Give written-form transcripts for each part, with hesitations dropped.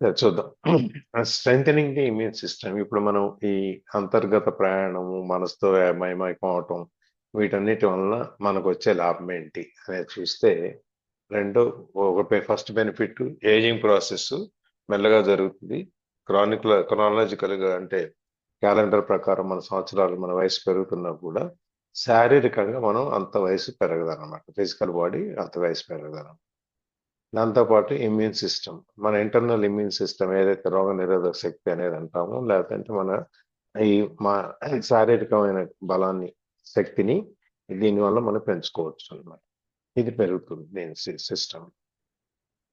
చూద్దాం. Strengthening the immune system. ఇప్పుడు మనం ఈ అంతర్గత ప్రయాణము, మనసుతో మైమైకం అవటం, వీటన్నిటి వలన మనకొచ్చే లాభం ఏంటి అనేది చూస్తే, రెండు ఫస్ట్ బెనిఫిట్ ఏజింగ్ ప్రాసెస్ మెల్లగా జరుగుతుంది. క్రానాలజికల్‌గా అంటే క్యాలెండర్ ప్రకారం మన సంవత్సరాలు మన వయసు పెరుగుతున్నా కూడా శారీరకంగా మనం అంత వయసు పెరగదనమాట. ఫిజికల్ బాడీ అంత వయసు పెరగదనమాట. దాంతోపాటు ఇమ్యూన్ సిస్టమ్. మన ఇంటర్నల్ ఇమ్యూన్ సిస్టమ్ ఏదైతే రోగనిరోధక శక్తి అనేది అంటామో, లేదంటే మన ఈ మా శారీరకమైన బలాన్ని, శక్తిని దీనివల్ల మనం పెంచుకోవచ్చు అన్నమాట. ఇది పెరుగుతుంది దీని సిస్టమ్.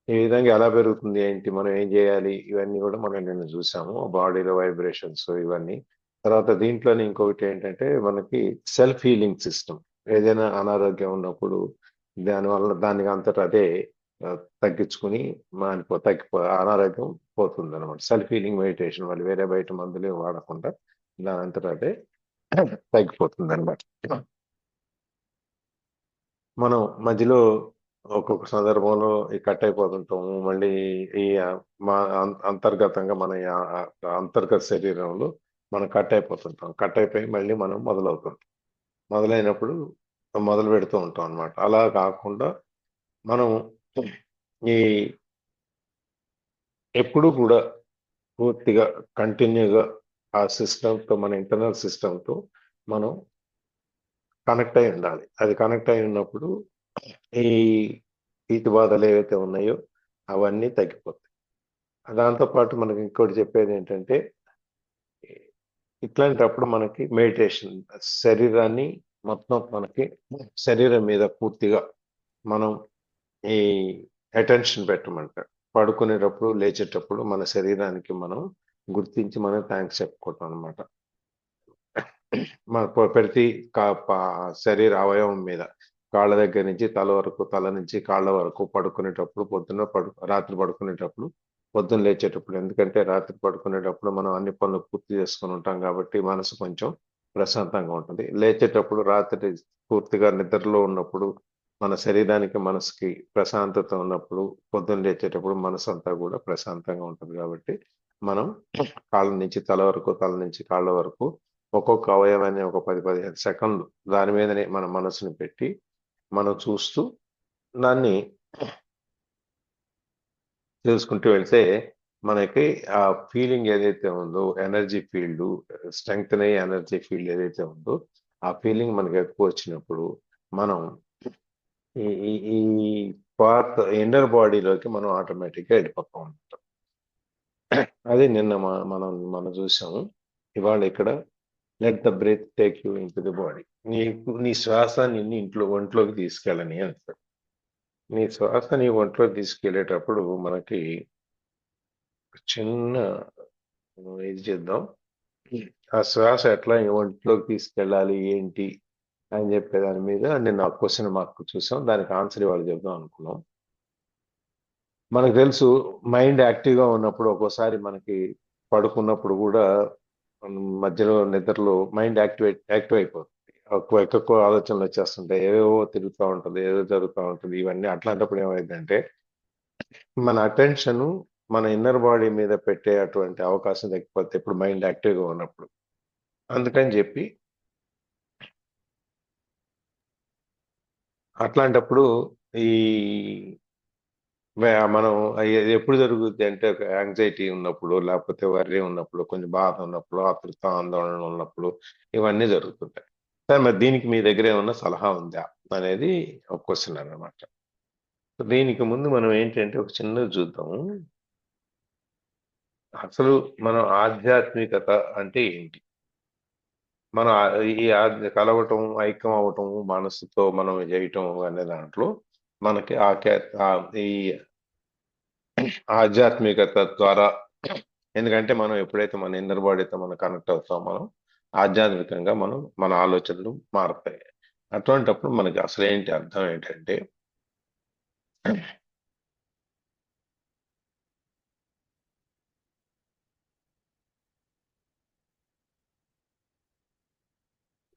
ఈ విధంగా ఎలా పెరుగుతుంది ఏంటి? మనం ఏం చేయాలి? ఇవన్నీ కూడా మనం నిన్న చూసాము. బాడీలో వైబ్రేషన్స్ ఇవన్నీ. తర్వాత దీంట్లోనే ఇంకొకటి ఏంటంటే మనకి సెల్ఫ్ హీలింగ్ సిస్టమ్. ఏదైనా అనారోగ్యం ఉన్నప్పుడు దానివల్ల దానికి అంతటా అదే తగ్గించుకుని అనారోగ్యం పోతుంది అనమాట. సెల్ఫ్ హీలింగ్ మెడిటేషన్ వల్ల వేరే బయట మందులు ఏం వాడకుండా దాని అంతటా అదే తగ్గిపోతుంది అనమాట. మనం మధ్యలో ఒక్కొక్క సందర్భంలో ఈ కట్ అయిపోతుంటాము. మళ్ళీ ఈ మా అంతర్గతంగా మన అంతర్గత శరీరంలో మనం కట్ అయిపోతుంటాం. కట్ అయిపోయి మళ్ళీ మనం మొదలవుతుంటాం. మొదలైనప్పుడు మొదలు పెడుతూ ఉంటాం అన్నమాట. అలా కాకుండా మనం ఈ ఎప్పుడు కూడా పూర్తిగా కంటిన్యూగా ఆ సిస్టమ్‌తో మన ఇంటర్నల్ సిస్టమ్‌తో మనం కనెక్ట్ అయి ఉండాలి. అది కనెక్ట్ అయి ఉన్నప్పుడు ఈ ఈతి బాధలు ఏవైతే ఉన్నాయో అవన్నీ తగ్గిపోతాయి. దాంతో పాటు మనకి ఇంకోటి చెప్పేదేంటంటే, ఇట్లాంటప్పుడు మనకి మెడిటేషన్ శరీరాన్ని మొత్తం మనకి శరీరం మీద పూర్తిగా మనం ఈ అటెన్షన్ పెట్టమంటారు. పడుకునేటప్పుడు, లేచేటప్పుడు మన శరీరానికి మనం గుర్తించి మనం థాంక్స్ చెప్పుకోవటం అనమాట. మన ప్రతి శరీర అవయవం మీద కాళ్ళ దగ్గర నుంచి తల వరకు, తల నుంచి కాళ్ళ వరకు పడుకునేటప్పుడు రాత్రి పడుకునేటప్పుడు, పొద్దున్న లేచేటప్పుడు. ఎందుకంటే రాత్రి పడుకునేటప్పుడు మనం అన్ని పనులు పూర్తి చేసుకొని ఉంటాం కాబట్టి మనసు కొంచెం ప్రశాంతంగా ఉంటుంది. లేచేటప్పుడు రాత్రి పూర్తిగా నిద్రలో ఉన్నప్పుడు మన శరీరానికి, మనసుకి ప్రశాంతత ఉన్నప్పుడు పొద్దున్న లేచేటప్పుడు మనసు అంతా కూడా ప్రశాంతంగా ఉంటుంది కాబట్టి మనం కాళ్ళ నుంచి తల వరకు, తల నుంచి కాళ్ళ వరకు ఒక్కొక్క అవయవాన్ని ఒక 10, 15 సెకన్లు దాని మీదనే మన మనసుని పెట్టి మనం చూస్తూ దాన్ని చూసుకుంటూ వెళ్తే మనకి ఆ ఫీలింగ్ ఏదైతే ఉందో ఎనర్జీ ఫీల్డ్ స్ట్రెంగ్త్ అయ్యే ఎనర్జీ ఫీల్డ్ ఏదైతే ఉందో ఆ ఫీలింగ్ మనకి ఎక్కువ వచ్చినప్పుడు మనం ఈ ఈ ఈ పార్ట్ ఇన్నర్ బాడీలోకి మనం ఆటోమేటిక్గా వెళ్ళిపోతాం అనమాట. అది నిన్న మనం చూసాము. ఇవాళ ఇక్కడ let the breath take you into the body. నీ శ్వాస నిన్ను ఒంట్లోకి తీసుకెళ్ళని అంటారు. నీ శ్వాస నీ ఒంట్లోకి తీసుకెళ్ళేటప్పుడు మనకి చిన్న ఇది చేద్దాం. ఆ శ్వాస ఎట్లా ఈ ఒంట్లోకి తీసుకెళ్ళాలి ఏంటి అని చెప్పే దాని మీద నిన్న క్వశ్చన్ మార్క్ చూసాం. దానికి ఆన్సర్ ఇవాళ చెప్దాం అనుకున్నాం. మనకు తెలుసు మైండ్ యాక్టివ్గా ఉన్నప్పుడు ఒక్కోసారి మనకి పడుకున్నప్పుడు కూడా మధ్యలో నిద్రలో మైండ్ యాక్టివ్ అయిపోతుంది. ఎక్కువ ఆలోచనలు వచ్చేస్తుంటాయి. ఏవేవో తిరుగుతూ ఉంటుంది, ఏదో జరుగుతూ ఉంటుంది. ఇవన్నీ అట్లాంటప్పుడు ఏమైందంటే మన అటెన్షన్ మన ఇన్నర్ బాడీ మీద పెట్టే అటువంటి అవకాశం తగ్గిపోతే ఇప్పుడు మైండ్ యాక్టివ్గా ఉన్నప్పుడు. అందుకని చెప్పి అట్లాంటప్పుడు ఈ మనం ఇది ఎప్పుడు జరుగుద్ది అంటే ఒక యాంగ్జైటీ ఉన్నప్పుడు, లేకపోతే వర్రీ ఉన్నప్పుడు, కొంచెం బాధ ఉన్నప్పుడు, ఆతృత, ఆందోళన ఉన్నప్పుడు ఇవన్నీ జరుగుతుంటాయి. సరే మరి దీనికి మీ దగ్గర ఏమన్నా సలహా ఉందా? అనేది ఒక క్వశ్చన్ అన్నమాట. దీనికి ముందు మనం ఏంటంటే ఒక చిన్నది చూద్దాం. అసలు మనం ఆధ్యాత్మికత అంటే ఏంటి? మనం ఈ కలవటం, ఐక్యం అవ్వటం, మనసుతో మనం చేయటం అనే దాంట్లో మనకి ఈ ఆధ్యాత్మికత ద్వారా ఎందుకంటే మనం ఎప్పుడైతే మన ఇన్నర్ బాడీతో మనం కనెక్ట్ అవుతామో మనం ఆధ్యాత్మికంగా మన ఆలోచనలు మారుతాయి. అటువంటప్పుడు మనకి అసలు ఏంటి అర్థం ఏంటంటే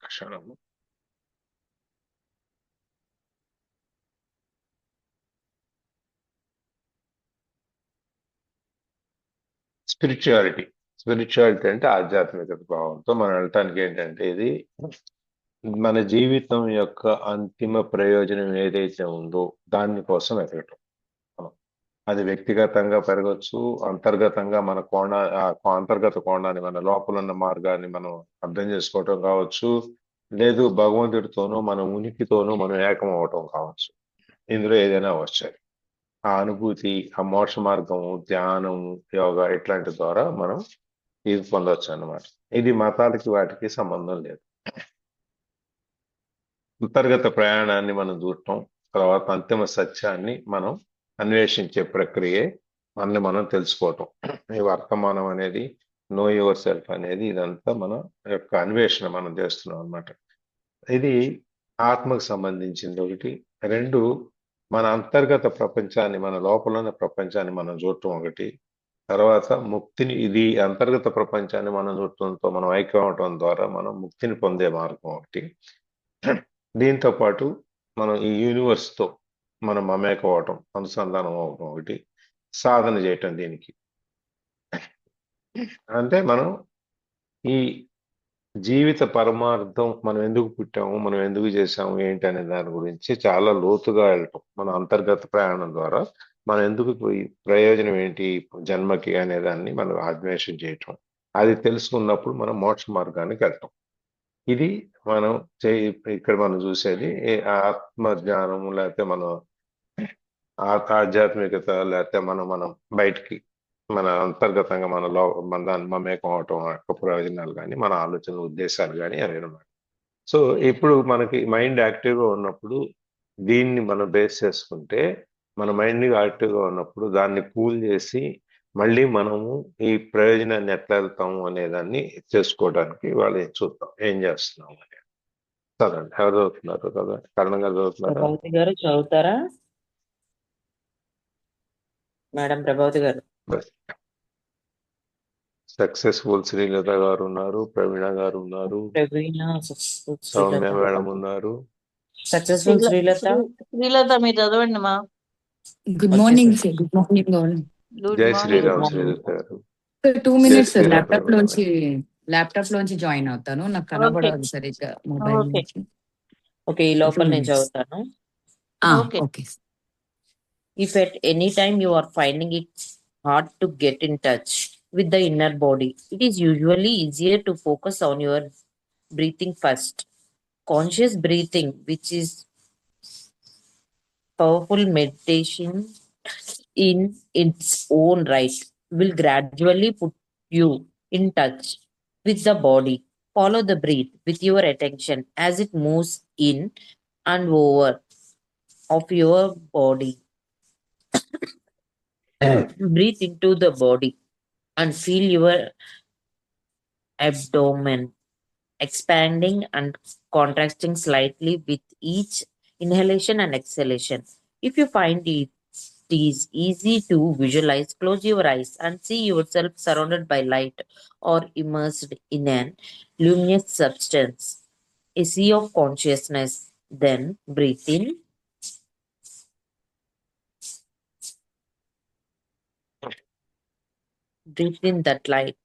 క్షణము స్పిరిచువాలిటీ. స్పిరిచువాలిటీ అంటే ఆధ్యాత్మికత భావంతో మనం వెళ్ళటానికి ఏంటంటే ఇది మన జీవితం యొక్క అంతిమ ప్రయోజనం ఏదైతే ఉందో దాని కోసం ఎదగటం. అది వ్యక్తిగతంగా పెరగచ్చు, అంతర్గతంగా మన అంతర్గత కోణాన్ని, మన లోపల ఉన్న మార్గాన్ని మనం అర్థం చేసుకోవటం కావచ్చు, లేదు భగవంతుడితోనూ మన ఉనికితోనూ మనం ఏకం అవటం కావచ్చు. ఇందులో ఏదైనా అవ్వచ్చు. ఆ అనుభూతి, ఆ మోక్ష మార్గము, ధ్యానము, యోగా ఇట్లాంటి ద్వారా మనం ఇది పొందొచ్చు అన్నమాట. ఇది మతాలకి వాటికి సంబంధం లేదు. అంతర్గత ప్రయాణాన్ని మనం చూడటం, తర్వాత అంతిమ సత్యాన్ని మనం అన్వేషించే ప్రక్రియే మనల్ని మనం తెలుసుకోవటం. ఈ వర్తమానం అనేది, నో యువర్ సెల్ఫ్ అనేది ఇదంతా మన యొక్క అన్వేషణ మనం చేస్తున్నాం అన్నమాట. ఇది ఆత్మకు సంబంధించింది ఒకటి. రెండు, మన అంతర్గత ప్రపంచాన్ని, మన లోపల ఉన్న ప్రపంచాన్ని మనం చూడటం ఒకటి. తర్వాత ముక్తిని, ఇది అంతర్గత ప్రపంచాన్ని మనం చూడటంతో మనం ఐక్యం అవటం ద్వారా మనం ముక్తిని పొందే మార్గం ఒకటి. దీంతో పాటు మనం ఈ యూనివర్స్ తో మనం మమేకం అవటం, అనుసంధానం అవటం ఒకటి. సాధన చేయటం దీనికి. అంటే మనం ఈ జీవిత పరమార్థం, మనం ఎందుకు పుట్టాము, మనం ఎందుకు చేసాము, ఏంటి అనే దాని గురించి చాలా లోతుగా వెళ్ళటం మన అంతర్గత ప్రయాణం ద్వారా. మనం ఎందుకు ప్రయోజనం ఏంటి జన్మకి అనే దాన్ని మనం అన్వేషణ చేయటం. అది తెలుసుకున్నప్పుడు మనం మోక్ష మార్గానికి వెళ్తాం. ఇది మనం ఇక్కడ మనం చూసేది ఆత్మ జ్ఞానము, లేకపోతే మనం ఆధ్యాత్మికత, లేకపోతే మనం బయటికి మన అంతర్గతంగా మన దాన్ని మమేకం అవటం యొక్క ప్రయోజనాలు కానీ, మన ఆలోచన ఉద్దేశాలు కానీ అవి అనమాట. సో ఇప్పుడు మనకి మైండ్ యాక్టివ్గా ఉన్నప్పుడు దీన్ని మనం బేస్ చేసుకుంటే, మన మైండ్ యాక్టివ్గా ఉన్నప్పుడు దాన్ని కూల్ చేసి మళ్ళీ మనము ఈ ప్రయోజనాన్ని ఎట్లా వెళ్తాము అనేదాన్ని చేసుకోవడానికి వాళ్ళు చూద్దాం ఏం చేస్తున్నాం అని. చదవండి, ఎవరు చదువుతున్నారు కదా, కరణం గారు చదువుతున్నారా? ప్రభావతి గారు చదువుతారా? మేడం ప్రభావతి గారు. సక్సెస్ఫుల్ శ్రీలత గారు ఉన్నారు, ప్రవీణ గారు ఉన్నారు, సౌమ్య మేడం ఉన్నారు. సక్సెస్ఫుల్ శ్రీలత. శ్రీలత మీరు చదవండి మా. Good morning sir. Good morning all. జై శ్రీరామ్ శ్రీలత గారు. 2 minutes శ్రీరామ్ ల్యాప్టాప్ లోంచి జాయిన్ అవుతాను. నాకు కనబడదు సరిగ్గా మొబైల్ ఓకే. నుంచి. ఓకే, ఈ లోపల 2 నేను minutes. చదువుతాను. Okay. Okay. If at any time you are finding it hard to get in touch with the inner body, it is usually easier to focus on your breathing first. Conscious breathing, which is powerful meditation in its own right, will gradually put you in touch with the body. Follow the breath with your attention as it moves in and over of your body. Breathe into the body and feel your abdomen expanding and contracting slightly with each inhalation and exhalation. If you find it is easy to visualize, close your eyes and see yourself surrounded by light or immersed in an luminous substance, a sea of consciousness. Then breathe in. Breathe in that light.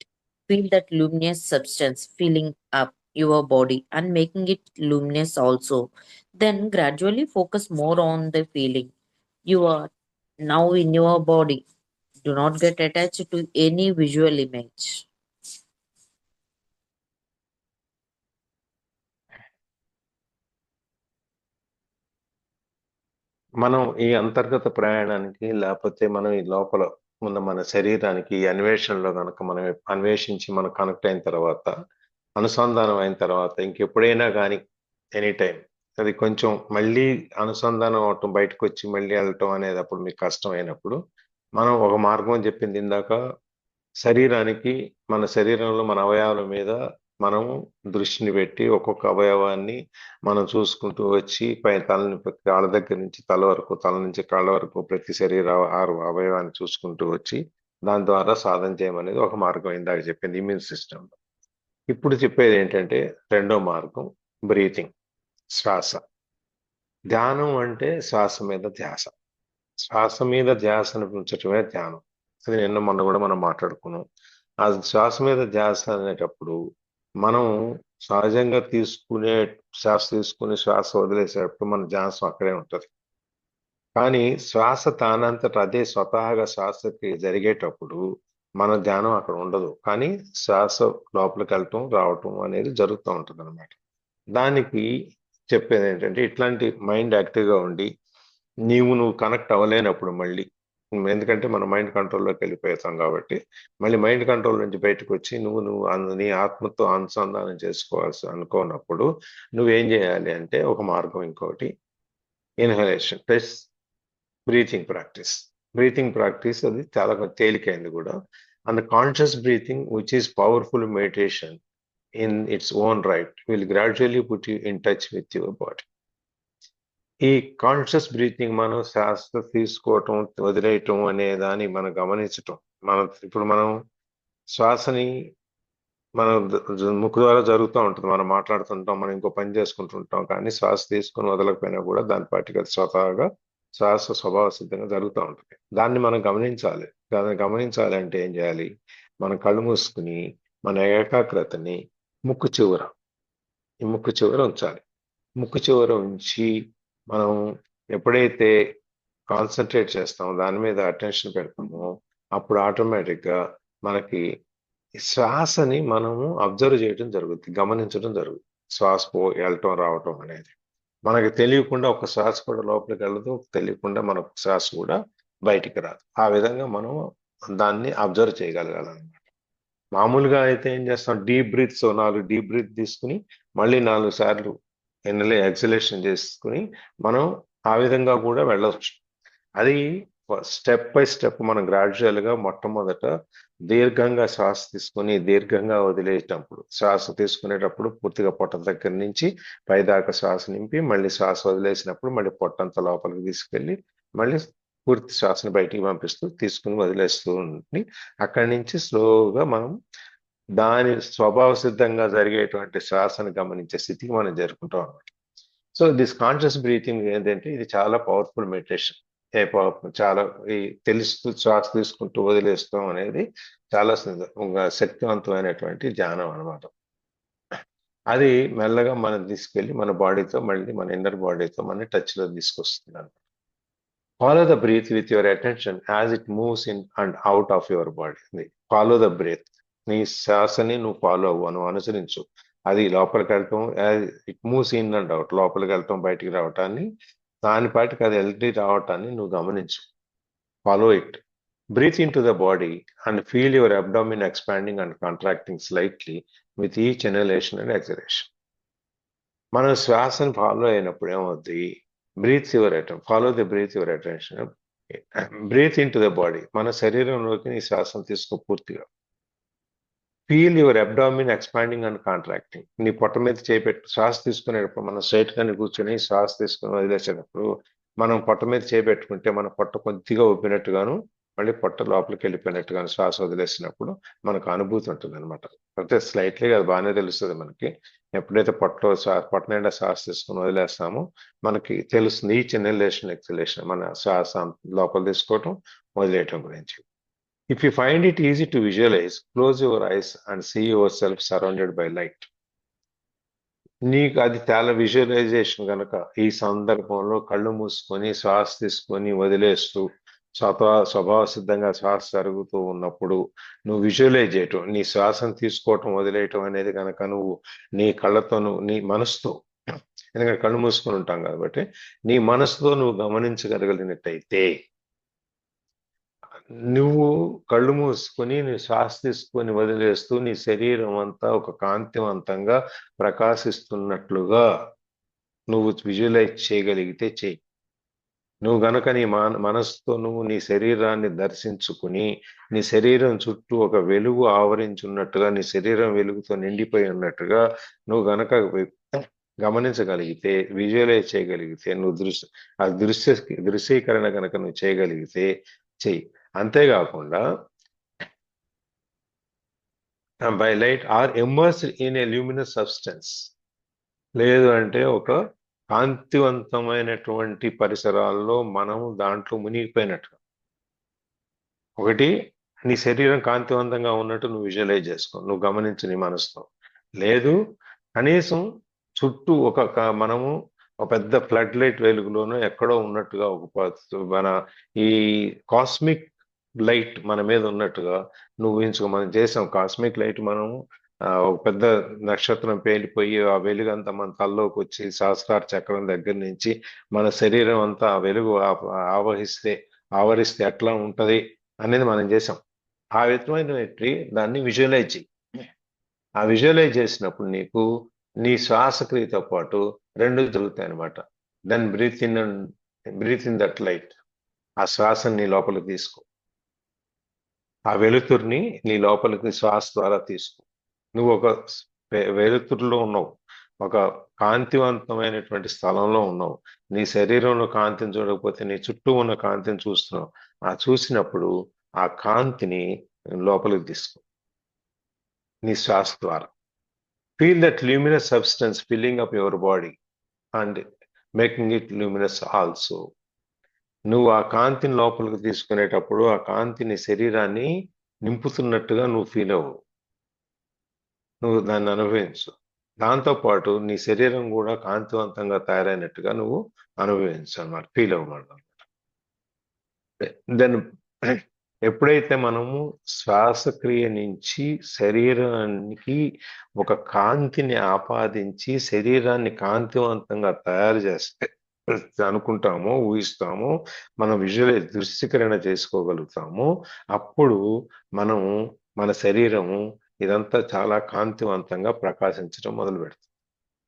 Feel that luminous substance filling up your body and making it luminous also. Then gradually focus more on the feeling. You are now in your body. Do not get attached to any visual image. మనం ఈ అంతర్గత ప్రయాణానికి, లేకపోతే మనం ఈ లోపల ఉన్న మన శరీరానికి ఈ అన్వేషణలో కనుక మనం అన్వేషించి మనం కనెక్ట్ అయిన తర్వాత, అనుసంధానం అయిన తర్వాత, ఇంకెప్పుడైనా కానీ ఎనీ టైం అది కొంచెం మళ్ళీ అనుసంధానం అవటం, బయటకు వచ్చి మళ్ళీ వెళ్ళటం అనేది అప్పుడు మీకు కష్టమైనప్పుడు మనం ఒక మార్గం చెప్పింది ఇందాక, శరీరానికి, మన శరీరంలో మన అవయవాల మీద మనం దృష్టిని పెట్టి ఒక్కొక్క అవయవాన్ని మనం చూసుకుంటూ వచ్చి తలని కాళ్ళ దగ్గర నుంచి తల వరకు, తల నుంచి కాళ్ళ వరకు ప్రతి శరీర అవయవాన్ని చూసుకుంటూ వచ్చి దాని ద్వారా సాధన చేయమనేది ఒక మార్గం ఇందాక చెప్పింది ఇమ్యూన్ సిస్టమ్. ఇప్పుడు చెప్పేది ఏంటంటే రెండో మార్గం బ్రీతింగ్, శ్వాస. ధ్యానం అంటే శ్వాస మీద ధ్యాస. శ్వాస మీద ధ్యాసను ఉంచటమే ధ్యానం. అది నిన్న మొన్న కూడా మనం మాట్లాడుకున్నాం. ఆ శ్వాస మీద ధ్యాస అనేటప్పుడు మనం సహజంగా శ్వాస తీసుకుని శ్వాస వదిలేసేటప్పుడు మన ధ్యాస అక్కడే ఉంటుంది. కానీ శ్వాస తానంతట అదే స్వతహాగా శ్వాసకి జరిగేటప్పుడు మన ధ్యానం అక్కడ ఉండదు. కానీ శ్వాస లోపలికి వెళ్ళటం రావటం అనేది జరుగుతూ ఉంటుంది అనమాట. దానికి చెప్పేది ఏంటంటే ఇట్లాంటి మైండ్ యాక్టివ్గా ఉండి నువ్వు కనెక్ట్ అవ్వలేనప్పుడు మళ్ళీ ఎందుకంటే మన మైండ్ కంట్రోల్లోకి వెళ్ళిపోతాం కాబట్టి మళ్ళీ మైండ్ కంట్రోల్ నుంచి బయటకు వచ్చి నీ ఆత్మతో అనుసంధానం చేసుకోవాల్సి అనుకోనప్పుడు నువ్వేం చేయాలి అంటే ఒక మార్గం ఇంకోటి ఇన్హలేషన్ ప్లస్ బ్రీతింగ్ ప్రాక్టీస్ అది చాలా తేలికైంది కూడా. And conscious breathing which is powerful meditation in its own right will gradually put you in touch with your body. ఈ కాన్షియస్ బ్రీతింగ్ మనం శ్వాస తీసుకోవటం వదిలేయటం అనే దాన్ని మనం గమనించటం. ఇప్పుడు మనం శ్వాసని మనం ముక్కు ద్వారా జరుగుతూ ఉంటుంది. మనం మాట్లాడుతుంటాం, మనం ఇంకో పని చేసుకుంటుంటాం, కానీ శ్వాస తీసుకొని వదలకపోయినా కూడా దాని పాటికి అది స్వతహాగా శ్వాస స్వభావ సిద్ధంగా జరుగుతూ ఉంటుంది. దాన్ని మనం గమనించాలి. దాన్ని గమనించాలి అంటే ఏం చేయాలి? మనం కళ్ళు మూసుకుని మన ఏకాగ్రతని ముక్కు చివర ఉంచాలి. ముక్కు చివర ఉంచి మనం ఎప్పుడైతే కాన్సన్ట్రేట్ చేస్తామో దాని మీద అటెన్షన్ పెడతామో అప్పుడు ఆటోమేటిక్గా మనకి శ్వాసని మనము అబ్జర్వ్ చేయడం జరుగుతుంది, గమనించడం జరుగుతుంది. శ్వాస వెళ్ళటం రావటం అనేది మనకి తెలియకుండా ఒక శ్వాస కూడా లోపలికి వెళ్ళదు, తెలియకుండా మనకు శ్వాస కూడా బయటికి రాదు. ఆ విధంగా మనం దాన్ని అబ్జర్వ్ చేయగలగాలన్నమాట. మామూలుగా అయితే ఏం చేస్తాం, డీప్ బ్రీత్స్ 4 డీప్ బ్రీత్ తీసుకుని మళ్ళీ 4 సార్లు ఎక్సలేషన్ చేసుకుని మనం ఆ విధంగా కూడా వెళ్ళవచ్చు. అది స్టెప్ బై స్టెప్ మనం గ్రాడ్యువల్గా మొట్టమొదట దీర్ఘంగా శ్వాస తీసుకుని దీర్ఘంగా వదిలేటప్పుడు, శ్వాస తీసుకునేటప్పుడు పూర్తిగా పొట్ట దగ్గర నుంచి పైదాకా శ్వాస నింపి మళ్ళీ శ్వాస వదిలేసినప్పుడు మళ్ళీ పొట్టంత లోపలికి తీసుకెళ్ళి మళ్ళీ పూర్తి శ్వాసను బయటికి పంపిస్తూ తీసుకుని వదిలేస్తూ ఉండి అక్కడి నుంచి స్లోగా మనం దాని స్వభావ సిద్ధంగా జరిగేటువంటి శ్వాసను గమనించే స్థితికి మనం జరుపుకుంటాం అన్నమాట. సో దిస్ కాన్షియస్ బ్రీతింగ్ ఏంటంటే ఇది చాలా పవర్ఫుల్ మెడిటేషన్. చాలా ఈ తెలుస్తూ శ్వాస తీసుకుంటూ వదిలేస్తాం అనేది చాలా శక్తివంతమైనటువంటి ధ్యానం అనమాట. అది మెల్లగా మనం తీసుకెళ్ళి మన బాడీతో మళ్ళీ మన ఇన్నర్ బాడీతో మన టచ్లో తీసుకొస్తుంది అనమాట. Follow the breath with your attention as it moves in and out of your body. Follow the breath, నీ శ్వాసని నువ్వు ఫాలో అవ్వు, నువ్వు అనుసరించు. అది లోపలికి వెళ్ళటం, it moves in and out, లోపలికి వెళ్ళటం బయటికి రావటాన్ని, దాని పాటికి అది వెళ్ళి రావటాన్ని నువ్వు గమనించు. Follow it. Breathe into the body and feel your abdomen expanding and contracting slightly with each inhalation and exhalation. మనం శ్వాసను ఫాలో అయినప్పుడు ఏమవుద్ది, follow the breath your attention, breathe into the body, మన శరీరంలోకి నీ శ్వాసను తీసుకో పూర్తిగా. Feel your abdomen expanding and contracting. నీ పొట్ట మీద చేపెట్టు శ్వాస తీసుకునేటప్పుడు మనం స్ట్రైట్ గానే కూర్చొని శ్వాస తీసుకుని వదిలేసేటప్పుడు మనం పొట్ట మీద చేపెట్టుకుంటే మన పొట్ట కొద్దిగా ఉబ్బినట్టుగాను మళ్ళీ పొట్ట లోపలికి వెళ్ళిపోయినట్టుగాను శ్వాస వదిలేసినప్పుడు మనకు అనుభూతి ఉంటుంది అనమాట. అంటే స్లైట్లీగా అది బాగానే తెలుస్తుంది మనకి. ఎప్పుడైతే పొట్ట నిండా శ్వాస తీసుకుని వదిలేస్తామో మనకి తెలుస్తుంది ఈ ఇన్హలేషన్ ఎక్సలేషన్, మన శ్వాస లోపల తీసుకోవటం వదిలేయటం గురించి. If you find it easy to visualize, close your eyes and see yourself surrounded by light. నీకు అది చాలా విజువలైజేషన్ కనుక ఈ సందర్భంలో కళ్ళు మూసుకొని శ్వాస తీసుకొని వదిలేస్తూ స్వభావ సిద్ధంగా శ్వాస జరుగుతూ ఉన్నప్పుడు నువ్వు విజువలైజ్ చేయటం, నీ శ్వాసను తీసుకోవటం వదిలేయటం అనేది కనుక నువ్వు నీ కళ్ళతో నీ మనసుతో, ఎందుకంటే కళ్ళు మూసుకొని ఉంటాం కాబట్టి నీ మనసుతో నువ్వు గమనించగలిగినట్టయితే నువ్వు కళ్ళు మూసుకొని నీ శ్వాస తీసుకొని వదిలేస్తూ నీ శరీరం అంతా ఒక కాంతివంతంగా ప్రకాశిస్తున్నట్లుగా నువ్వు విజువలైజ్ చేయగలిగితే చెయ్యి. నువ్వు గనక నీ మనసుతో నువ్వు నీ శరీరాన్ని దర్శించుకుని నీ శరీరం చుట్టూ ఒక వెలుగు ఆవరించున్నట్టుగా, నీ శరీరం వెలుగుతో నిండిపోయి ఉన్నట్టుగా నువ్వు గనక గమనించగలిగితే, విజువలైజ్ చేయగలిగితే, నువ్వు దృశ్యీకరణ కనుక నువ్వు చేయగలిగితే చెయ్యి. అంతేకాకుండా by light or immersed in a luminous substance, లేదు అంటే ఒక కాంతివంతమైనటువంటి పరిసరాల్లో మనము దాంట్లో మునిగిపోయినట్టు. ఒకటి నీ శరీరం కాంతివంతంగా ఉన్నట్టు నువ్వు విజువలైజ్ చేసుకో, నువ్వు గమనించు నీ మనసుతో. లేదు కనీసం చుట్టూ మనము ఒక పెద్ద ఫ్లడ్ లైట్ వెలుగులోనూ ఎక్కడో ఉన్నట్టుగా మన ఈ కాస్మిక్ లైట్ మన మీద ఉన్నట్టుగా నువ్వు ఊహించుకో. మనం చేసాం కాస్మిక్ లైట్, మనము ఒక పెద్ద నక్షత్రం పేలిపోయి ఆ వెలుగు అంతా మన తలలోకి వచ్చి సహస్రార చక్రం దగ్గర నుంచి మన శరీరం అంతా ఆ వెలుగు ఆవరిస్తే ఎట్లా ఉంటది అనేది మనం చేసాం. ఆ విధమైన దాన్ని విజువలైజ్ చేయి. ఆ విజువలైజ్ చేసినప్పుడు నీకు నీ శ్వాసక్రియతో పాటు రెండు జరుగుతాయి అనమాట. Then breathe in that light. ఆ శ్వాసని నీ లోపలికి తీసుకో, ఆ వెలుతురిని నీ లోపలికి శ్వాస ద్వారా తీసుకో. నువ్వు ఒక వెలుతురులో ఉన్నావు, ఒక కాంతివంతమైనటువంటి స్థలంలో ఉన్నావు. నీ శరీరంలో కాంతిని చూడకపోతే నీ చుట్టూ ఉన్న కాంతిని చూస్తున్నావు. ఆ చూసినప్పుడు ఆ కాంతిని లోపలికి తీసుకో నీ శ్వాస ద్వారా. Feel that luminous substance filling up your body and making it luminous also. నువ్వు ఆ కాంతిని లోపలికి తీసుకునేటప్పుడు ఆ కాంతిని శరీరాన్ని నింపుతున్నట్టుగా నువ్వు ఫీల్ అవ్వు, నువ్వు దాన్ని అనుభవించు. దాంతోపాటు నీ శరీరం కూడా కాంతివంతంగా తయారైనట్టుగా నువ్వు అనుభవించు అన్నమాట, ఫీల్ అవ్వమాట. దెన్ ఎప్పుడైతే మనము శ్వాసక్రియ నుంచి శరీరానికి ఒక కాంతిని ఆపాదించి శరీరాన్ని కాంతివంతంగా తయారు చేస్తే అనుకుంటామో, ఊహిస్తామో, మనం దృశ్యీకరణ చేసుకోగలుగుతాము. అప్పుడు మనం మన శరీరము ఇదంతా చాలా కాంతివంతంగా ప్రకాశించడం మొదలు పెడుతుంది.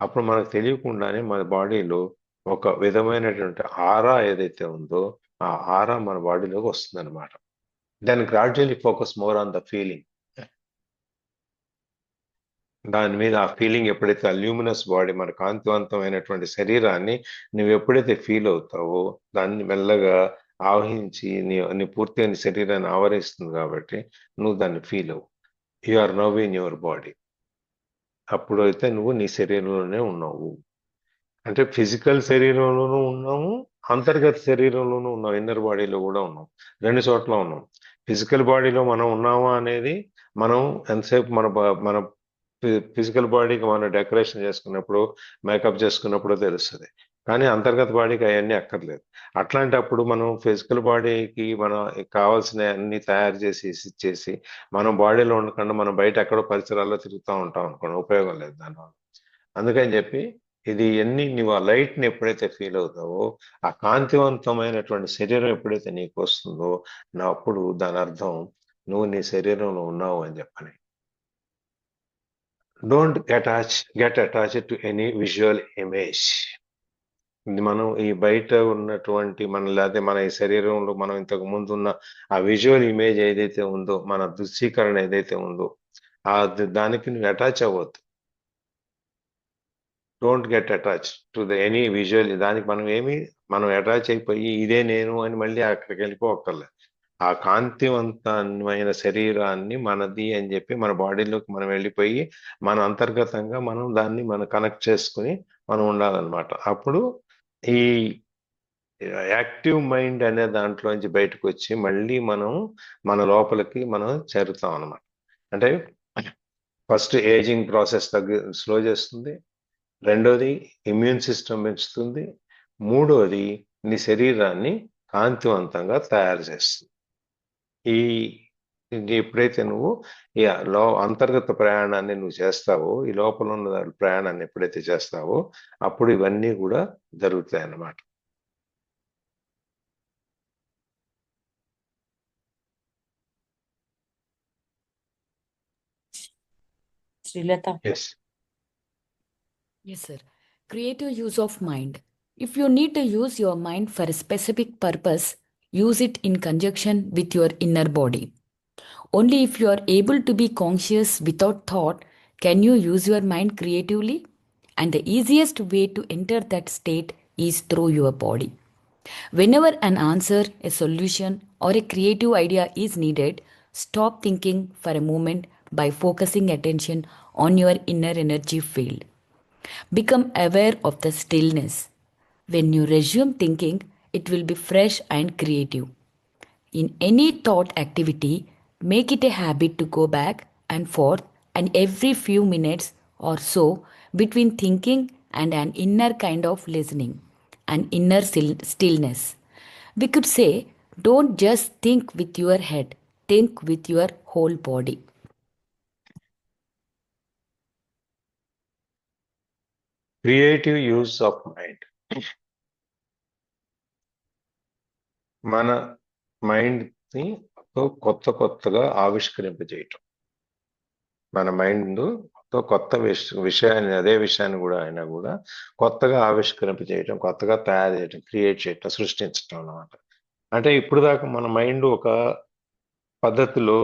అప్పుడు మనకు తెలియకుండానే మన బాడీలో ఒక విధమైనటువంటి ఆరా ఏదైతే ఉందో ఆ ఆరా మన బాడీలోకి వస్తుంది అనమాట. Then gradually focus more on the feeling. దాని మీద ఆ ఫీలింగ్ ఎప్పుడైతే ఆ ల్యూమినస్ బాడీ, మన కాంతివంతమైనటువంటి శరీరాన్ని నువ్వు ఎప్పుడైతే ఫీల్ అవుతావో దాన్ని మెల్లగా ఆవహించి నీ పూర్తిగా నీ శరీరాన్ని ఆవరిస్తుంది కాబట్టి నువ్వు దాన్ని ఫీల్ అవ్వు. You are now in your body. అప్పుడు అయితే నువ్వు నీ శరీరంలోనే ఉన్నావు. అంటే ఫిజికల్ శరీరంలోనూ ఉన్నాము, అంతర్గత శరీరంలోనూ ఉన్నాం, ఇన్నర్ బాడీలో కూడా ఉన్నాం, రెండు చోట్ల ఉన్నాం. ఫిజికల్ బాడీలో మనం ఉన్నామా అనేది మనం ఎంతసేపు మన ఫిజికల్ బాడీకి మనం డెకరేషన్ చేసుకున్నప్పుడు, మేకప్ చేసుకున్నప్పుడు తెలుస్తుంది. కానీ అంతర్గత బాడీకి అవన్నీ అక్కర్లేదు. అట్లాంటప్పుడు మనం ఫిజికల్ బాడీకి మనం కావాల్సిన అన్ని తయారు చేసి ఇచ్చేసి మనం బాడీలో ఉండకుండా మనం బయట ఎక్కడో పరిసరాల్లో తిరుగుతూ ఉంటాం అనుకోండి, ఉపయోగం లేదు దానివల్ల. అందుకని చెప్పి ఇది నువ్వు ఆ లైట్ని ఎప్పుడైతే ఫీల్ అవుతావో, ఆ కాంతివంతమైనటువంటి శరీరం ఎప్పుడైతే నీకు వస్తుందో అప్పుడు దాని అర్థం నువ్వు నీ శరీరంలో ఉన్నావు అని చెప్పని. Don't get attached to any visual image. మనం ఈ బయట ఉన్నటువంటి లేదా మన ఈ శరీరంలో మనం ఇంతకు ముందు ఉన్న ఆ విజువల్ ఇమేజ్ ఏదైతే ఉందో, మన దృశ్యీకరణ ఏదైతే ఉందో దానికి నువ్వు అటాచ్ అవ్వద్దు. Don't get attach to any visual. దానికి మనం అటాచ్ అయిపోయి ఇదే నేను అని మళ్ళీ అక్కడికి వెళ్ళిపోక్కర్లేదు. ఆ కాంతివంతమైన శరీరాన్ని మనది అని చెప్పి మన బాడీలోకి మనం వెళ్ళిపోయి మన అంతర్గతంగా మనం దాన్ని కనెక్ట్ చేసుకుని మనం ఉండాలన్నమాట. అప్పుడు ఈ యాక్టివ్ మైండ్ అనే దాంట్లోంచి బయటకు వచ్చి మళ్ళీ మన లోపలికి మనం చేరుతాం అన్నమాట. అంటే ఫస్ట్ ఏజింగ్ ప్రాసెస్ స్లో చేస్తుంది, రెండోది ఇమ్యూన్ సిస్టమ్ పెంచుతుంది, మూడోది నీ శరీరాన్ని కాంతివంతంగా తయారు చేస్తుంది. ఎప్పుడైతే నువ్వు ఈ అంతర్గత ప్రయాణాన్ని నువ్వు చేస్తావో, ఈ లోపల ఉన్న ప్రయాణాన్ని ఎప్పుడైతే చేస్తావో అప్పుడు ఇవన్నీ కూడా జరుగుతాయి అన్నమాట. Srilata. Yes. Yes, sir. Creative use of mind. If you need to use your mind for a specific purpose, use it in conjunction with your inner body. Only if you are able to be conscious without thought can you use your mind creatively. And the easiest way to enter that state is through your body. Whenever an answer, a solution, or a creative idea is needed, stop thinking for a moment by focusing attention on your inner energy field. Become aware of the stillness. When you resume thinking, it will be fresh and creative. In any thought activity, Make it a habit to go back and forth and every few minutes or so between thinking and an inner kind of listening, an inner stillness. We could say, don't just think with your head, think with your whole body. Creative use of mind. మన మైండ్ని కొత్తగా ఆవిష్కరింపజేయటం. మన మైండ్తో కొత్త విషయాన్ని అదే విషయాన్ని కూడా అయినా కూడా కొత్తగా ఆవిష్కరింపజేయటం, కొత్తగా తయారు చేయటం, క్రియేట్ చేయటం, సృష్టించటం అన్నమాట. అంటే ఇప్పుడు దాకా మన మైండ్ ఒక పద్ధతిలో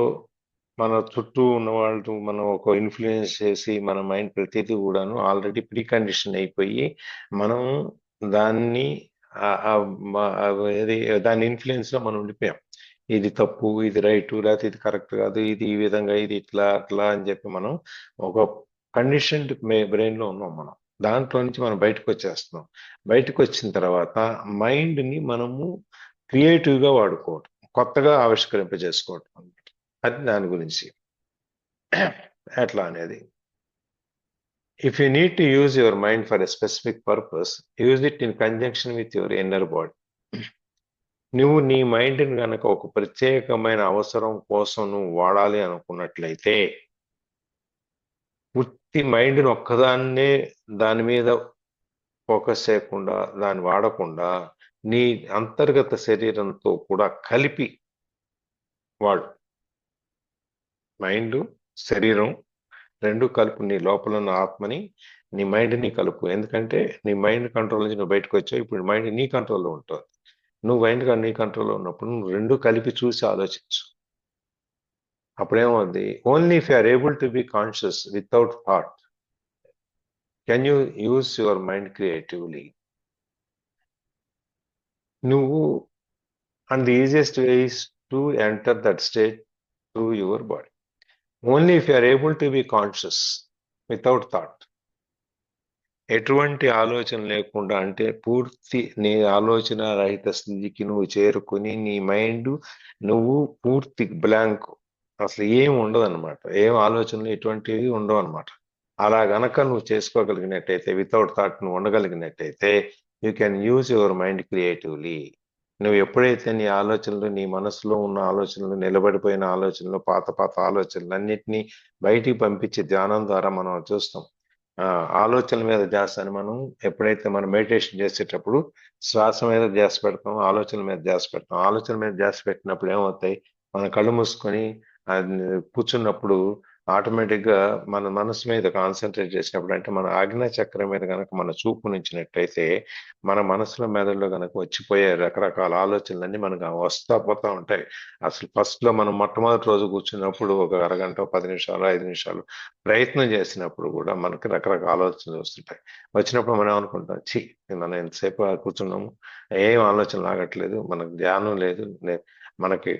మన చుట్టూ ఉన్న వాళ్ళు మనం ఒక ఇన్ఫ్లుయెన్స్ చేసి మన మైండ్ ప్రతిదీ కూడాను ఆల్రెడీ ప్రీ కండిషన్ అయిపోయి మనం దాన్ని దాని ఇన్ఫ్లుయెన్స్ లో మనం ఉండిపోయాం. ఇది తప్పు, ఇది రైట్, లేకపోతే ఇది కరెక్ట్ కాదు, ఇది ఈ విధంగా, ఇది ఇట్లా అట్లా అని చెప్పి మనం ఒక కండిషన్డ్ బ్రెయిన్ లో ఉన్నాం. మనం దాంట్లో నుంచి మనం బయటకు వచ్చేస్తున్నాం. బయటకు వచ్చిన తర్వాత మైండ్ ని మనము క్రియేటివ్ గా వాడుకోవటం, కొత్తగా ఆవిష్కరింపజేసుకోవటం, అది దాని గురించి ఎట్లా అనేది. If you need to use your mind for a specific purpose, use it in conjunction with your inner body. నువ్వు నీ మైండ్ని కనుక ఒక ప్రత్యేకమైన అవసరం కోసం నువ్వు వాడాలి అనుకున్నట్లయితే పూర్తి మైండ్ని ఒక్కదాన్నే దాని మీద ఫోకస్ చేయకుండా, దాన్ని వాడకుండా నీ అంతర్గత శరీరంతో కూడా కలిపి వాడు. మైండ్, శరీరం రెండు కలుపు. నీ లోపల ఉన్న ఆత్మని, నీ మైండ్ని కలుపు. ఎందుకంటే నీ మైండ్ కంట్రోల్ నుంచి నువ్వు బయటకు వచ్చావు, ఇప్పుడు మైండ్ నీ కంట్రోల్లో ఉంటుంది. నువ్వు మైండ్ నీ కంట్రోల్లో ఉన్నప్పుడు నువ్వు రెండు కలిపి చూసి ఆలోచించు. అప్పుడేమవుద్ది, only if you are able to be conscious without thought can you use your mind creatively. నువ్వు and the easiest way is to enter that state through your body. Only if you are able to be conscious without thought, ఎటువంటి ఆలోచన లేకుండా, అంటే పూర్తి నీ ఆలోచన రహిత స్థితికి నువ్వు చేరుకుని నీ మైండ్ నువ్వు పూర్తి బ్లాంక్, అసలు ఏం ఉండదు అనమాట. ఏం ఆలోచనలు ఎటువంటివి ఉండవు అనమాట. అలా గనక నువ్వు చేసుకోగలిగినట్టయితే, వితౌట్ థాట్ నువ్వు ఉండగలిగినట్టయితే, you can use your mind creatively. నువ్వు ఎప్పుడైతే నీ ఆలోచనలు, నీ మనసులో ఉన్న ఆలోచనలు, నిలబడిపోయిన ఆలోచనలు, పాత ఆలోచనలు అన్నిటినీ బయటికి పంపించే ధ్యానం ద్వారా మనం చూస్తాం. ఆలోచనల మీద ధ్యాస అని మనం ఎప్పుడైతే మనం మెడిటేషన్ చేసేటప్పుడు శ్వాస మీద ధ్యాస పెడతాం, ఆలోచనల మీద ధ్యాస పెడతాం. ఆలోచనల మీద ధ్యాస పెట్టినప్పుడు ఏమవుతాయి, మన కళ్ళు మూసుకొని కూర్చున్నప్పుడు ఆటోమేటిక్గా మన మనసు మీద కాన్సన్ట్రేట్ చేసినప్పుడు, అంటే మన ఆజ్ఞా చక్రం మీద కనుక మన చూపు నుంచినట్టయితే మన మనసులో మెదడులో కనుక వచ్చిపోయే రకరకాల ఆలోచనలన్నీ మనకు వస్తా పోతా ఉంటాయి. అసలు ఫస్ట్ లో మనం మొట్టమొదటి రోజు కూర్చున్నప్పుడు ఒక అరగంట, 10 నిమిషాలు, 5 నిమిషాలు ప్రయత్నం చేసినప్పుడు కూడా మనకి రకరకాల ఆలోచనలు వస్తుంటాయి. వచ్చినప్పుడు మనం ఏమనుకుంటాం, మనం ఎంతసేపు కూర్చున్నాము, ఏం ఆలోచన ఆగట్లేదు, మనకు ధ్యానం లేదు, మనకి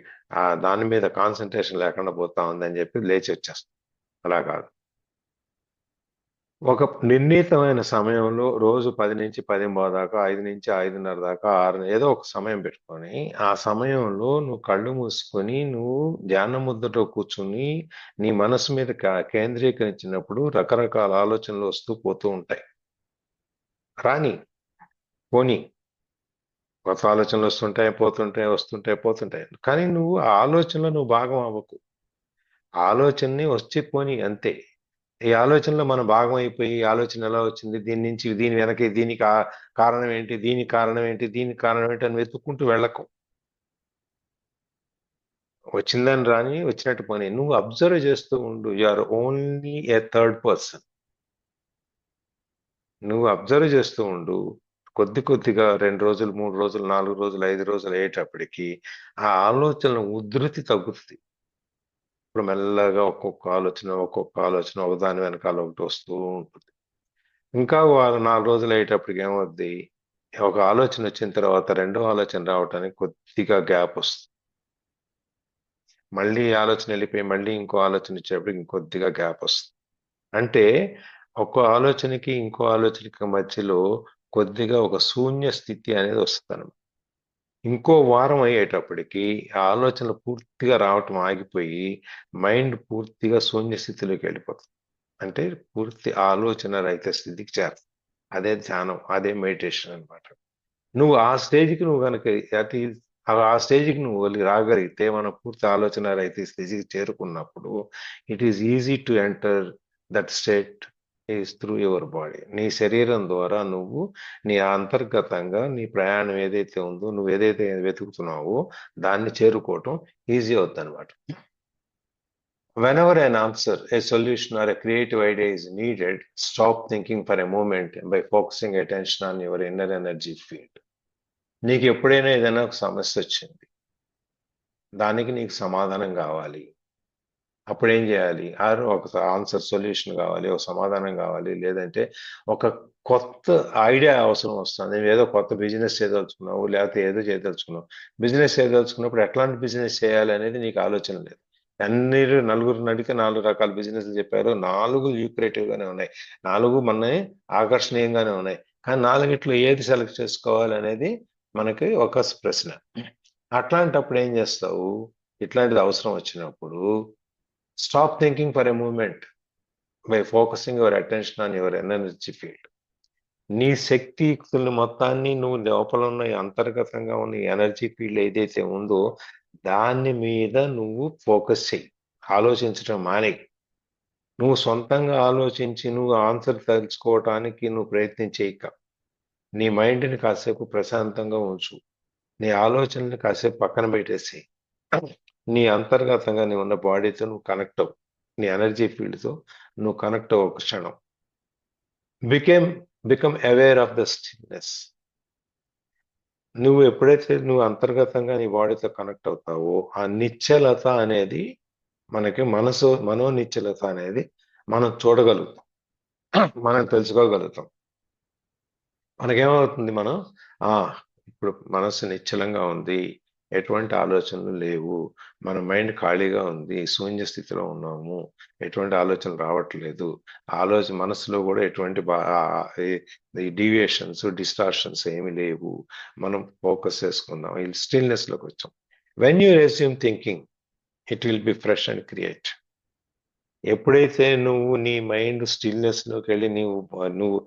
దాని మీద కాన్సన్ట్రేషన్ లేకుండా పోతా ఉందని చెప్పి లేచి వచ్చేస్తాం. అలా కాదు. ఒక నిర్ణీతమైన సమయంలో రోజు 10 నుంచి 10:15 దాకా, 5 నుంచి 5:30 దాకా, 6 ఏదో ఒక సమయం పెట్టుకొని ఆ సమయంలో నువ్వు కళ్ళు మూసుకొని నువ్వు ధ్యాన ముద్రలో కూర్చుని నీ మనసు మీద కేంద్రీకరించినప్పుడు రకరకాల ఆలోచనలు వస్తూ పోతూ ఉంటాయి. రాని పోనీ, కొత్త ఆలోచనలు వస్తుంటాయి, పోతుంటాయి. కానీ నువ్వు ఆ ఆలోచనలో నువ్వు భాగం అవ్వకు. ఆలోచనని వచ్చి పోని అంతే. ఈ ఆలోచనలో మనం భాగం అయిపోయి, ఆలోచన ఎలా వచ్చింది, దీని వెనక దీనికి కారణం ఏంటి, దీనికి కారణం ఏంటి అని వెతుక్కుంటూ వెళ్ళకు. వచ్చిందని రాని, వచ్చినట్టు పోనీ. నువ్వు అబ్జర్వ్ చేస్తూ ఉండు. You are only a third person. నువ్వు అబ్జర్వ్ చేస్తూ ఉండు. కొద్దిగా 2 రోజులు, 3 రోజులు, 4 రోజులు, 5 రోజులు అయ్యేటప్పటికి ఆ ఆలోచనల ఉధృతి తగ్గుతుంది. ఇప్పుడు మెల్లగా ఒక్కొక్క ఆలోచన ఒకదాని వెనకాల ఒకటి వస్తూ ఉంటుంది. ఇంకా 4 రోజులు అయ్యేటప్పటికి ఏమవుద్ది, ఒక ఆలోచన వచ్చిన తర్వాత రెండో ఆలోచన రావడానికి కొద్దిగా గ్యాప్ వస్తుంది. మళ్ళీ ఆలోచన వెళ్ళిపోయి మళ్ళీ ఇంకో ఆలోచన వచ్చేటప్పటికి ఇంకొద్దిగా గ్యాప్ వస్తుంది. అంటే ఒక ఆలోచనకి ఇంకో ఆలోచనకి మధ్యలో కొద్దిగా ఒక శూన్య స్థితి అనేది వస్తుంది. ఇంకో వారం అయ్యేటప్పటికి ఆ ఆలోచనలు పూర్తిగా రావటం ఆగిపోయి మైండ్ పూర్తిగా శూన్య స్థితిలోకి వెళ్ళిపోతుంది. అంటే పూర్తి ఆలోచన రహిత స్థితికి చేరుతుంది. అదే ధ్యానం, అదే మెడిటేషన్ అన్నమాట. నువ్వు ఆ స్టేజ్కి నువ్వు కనుక అతి ఆ స్టేజ్కి నువ్వు రాగలిగితే మనం పూర్తి ఆలోచన రహిత స్థితికి చేరుకున్నప్పుడు it is easy to enter that state is through your body. నీ శరీరం ద్వారా నువ్వు నీ అంతర్గతంగా నీ ప్రయాణం ఏదైతే ఉందో, నువ్వు ఏదైతే వెతుకుతున్నావో దాన్ని చేరుకోవటం ఈజీ అవుతుంది అనమాట. Whenever an answer, a solution, or a creative idea is needed, stop thinking for a moment by focusing attention on your inner energy field. నీకు ఎప్పుడైనా ఏదైనా ఒక సమస్య వచ్చింది, దానికి నీకు సమాధానం కావాలి, అప్పుడు ఏం చేయాలి? ఒక ఆన్సర్ సొల్యూషన్ కావాలి, ఒక సమాధానం కావాలి, లేదంటే ఒక కొత్త ఐడియా అవసరం వస్తుంది. నువ్వు ఏదో కొత్త బిజినెస్ చేయదలుచుకున్నావు, లేకపోతే ఏదో చేయదలుచుకున్నావు. బిజినెస్ చేయదలుచుకున్నప్పుడు ఎట్లాంటి బిజినెస్ చేయాలి అనేది నీకు ఆలోచన లేదు. నలుగురు నడికి 4 రకాల బిజినెస్లు చెప్పారు. 4 ల్యూక్రేటివ్ గానే ఉన్నాయి, 4 మనని ఆకర్షణీయంగానే ఉన్నాయి. కానీ 4గిట్లో ఏది సెలెక్ట్ చేసుకోవాలి అనేది మనకి ఒక ప్రశ్న. అట్లాంటప్పుడు ఏం చేస్తావు? ఇట్లాంటిది అవసరం వచ్చినప్పుడు stop thinking for a moment by focusing your attention on your energy field. నీ శక్తియుక్తుల్ని మొత్తాన్ని నువ్వు లోపల ఉన్న అంతర్గతంగా ఉన్న ఎనర్జీ ఫీల్డ్ ఏదైతే ఉందో దాని మీద నువ్వు ఫోకస్ చెయ్యి. ఆలోచించడం మానే. నువ్వు సొంతంగా ఆలోచించి నువ్వు ఆన్సర్ తెలుసుకోవటానికి నువ్వు ప్రయత్నం చేయక, నీ మైండ్ని కాసేపు ప్రశాంతంగా ఉంచు. నీ ఆలోచనని కాసేపు పక్కన పెట్టేసి నీ అంతర్గతంగా నీ ఉన్న బాడీతో నువ్వు కనెక్ట్ అవ్వు. నీ ఎనర్జీ ఫీల్డ్తో నువ్వు కనెక్ట్ అవ్వు ఒక క్షణం. Become aware of the stillness. నువ్వు ఎప్పుడైతే నువ్వు అంతర్గతంగా నీ బాడీతో కనెక్ట్ అవుతావో ఆ నిశ్చలత అనేది మనకి మనో నిశ్చలత అనేది మనం చూడగలుగుతాం, మనం తెలుసుకోగలుగుతాం. మనకేమవుతుంది? మనం ఇప్పుడు మనసు నిశ్చలంగా ఉంది, ఎటువంటి ఆలోచనలు లేవు, మన మైండ్ ఖాళీగా ఉంది, శూన్య స్థితిలో ఉన్నాము, ఎటువంటి ఆలోచనలు రావట్లేదు, మనసులో కూడా ఎటువంటి డీవియేషన్స్ డిస్టార్షన్స్ ఏమి లేవు, మనం ఫోకస్ చేసుకుందాం, స్టిల్నెస్ లోకి వచ్చాం. When you resume thinking it will be fresh and create. ఎప్పుడైతే నువ్వు నీ మైండ్ స్టిల్నెస్ లోకి వెళ్ళి నువ్వు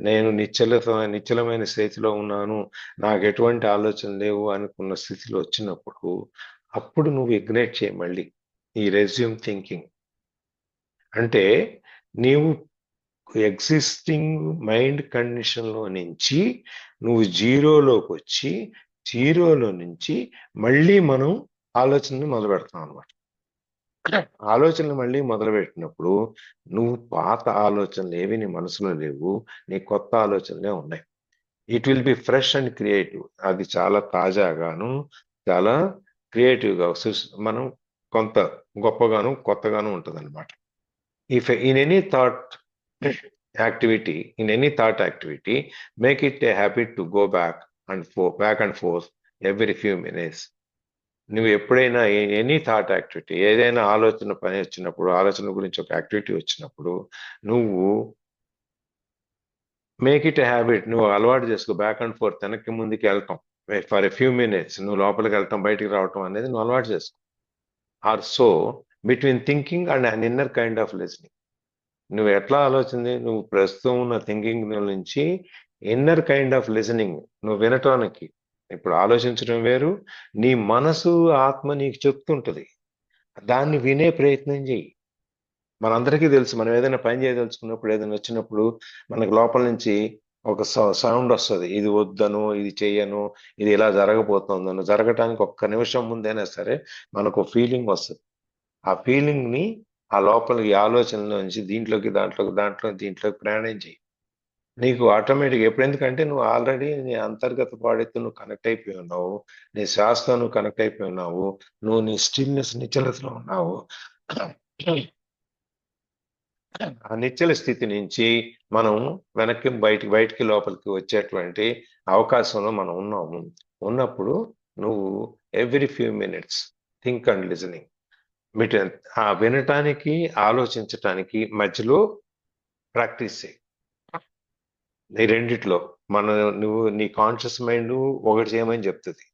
నేను నిశ్చలమైన స్థితిలో ఉన్నాను, నాకు ఎటువంటి ఆలోచన లేవు అనుకున్న స్థితిలో వచ్చినప్పుడు అప్పుడు నువ్వు ఇగ్నైట్ చేయి మళ్ళీ ఈ రెజ్యూమ్ థింకింగ్. అంటే నీవు ఎగ్జిస్టింగ్ మైండ్ కండిషన్లో నుంచి నువ్వు జీరోలోకి వచ్చి జీరోలో నుంచి మళ్ళీ మనం ఆలోచనని మొదలు పెడతాం అన్నమాట. ఆలోచనలు మళ్ళీ మొదలుపెట్టినప్పుడు నువ్వు పాత ఆలోచనలు ఏవి నీ మనసులో లేవు, నీ కొత్త ఆలోచనలే ఉన్నాయి. It will be fresh and creative. అది చాలా తాజాగాను చాలా క్రియేటివ్గా మనం కొంత గొప్పగాను కొత్తగాను ఉంటుంది అనమాట. In any thought activity make it a habit to go back and fourth every few minutes. నువ్వు ఎప్పుడైనా ఎనీ థాట్ యాక్టివిటీ, ఏదైనా ఆలోచన పని వచ్చినప్పుడు, ఆలోచన గురించి ఒక యాక్టివిటీ వచ్చినప్పుడు నువ్వు మేక్ ఇట్ ఎ హ్యాబిట్, నువ్వు అలవాటు చేసుకో. బ్యాక్ అండ్ ఫోర్త్, వెనక్కి ముందుకి వెళ్తాం ఫర్ ఎ ఫ్యూ మినిట్స్, నువ్వు లోపలికి వెళ్తాం బయటికి రావటం అనేది నువ్వు అలవాటు చేసుకో. Or so between thinking and an inner kind of listening. నువ్వు ఎట్లా ఆలోచన, నువ్వు ప్రస్తుతం ఉన్న థింకింగ్ నుంచి ఇన్నర్ కైండ్ ఆఫ్ లిజనింగ్, నువ్వు వినటానికి. ఇప్పుడు ఆలోచించడం వేరు, నీ మనసు ఆత్మ నీకు చెప్తుంటది, దాన్ని వినే ప్రయత్నం చేయి. మనందరికీ తెలుసు, మనం ఏదైనా పని చేయదలుచుకున్నప్పుడు, ఏదైనా వచ్చినప్పుడు మనకు లోపల నుంచి ఒక సౌండ్ వస్తుంది, ఇది వద్దను, ఇది చెయ్యను, ఇది ఇలా జరగబోతుందను. జరగటానికి ఒక్క నిమిషం ముందైనా సరే మనకు ఫీలింగ్ వస్తుంది. ఆ ఫీలింగ్ ని ఆ లోపలికి ఆలోచనలో నుంచి దీంట్లోకి ప్రయాణం చేయి. నీకు ఆటోమేటిక్ ఎందుకంటే నువ్వు ఆల్రెడీ నీ అంతర్గత బాడీతో నువ్వు కనెక్ట్ అయిపోయి ఉన్నావు, నీ శ్వాసతో నువ్వు కనెక్ట్ అయిపోయి ఉన్నావు, నువ్వు నీ స్టిల్నెస్ నిశ్చలతలో ఉన్నావు. ఆ నిశ్చల స్థితి నుంచి మనం వెనక్కి బయటికి లోపలికి వచ్చేటువంటి అవకాశంలో మనం ఉన్నప్పుడు నువ్వు every few minutes think and listening. ఆ వినటానికి ఆలోచించటానికి మధ్యలో ప్రాక్టీస్ చేయి. ఈ రెండిట్లో నువ్వు నీ కాన్షియస్ మైండ్ ఒకటి చేయమని చెప్తుంది,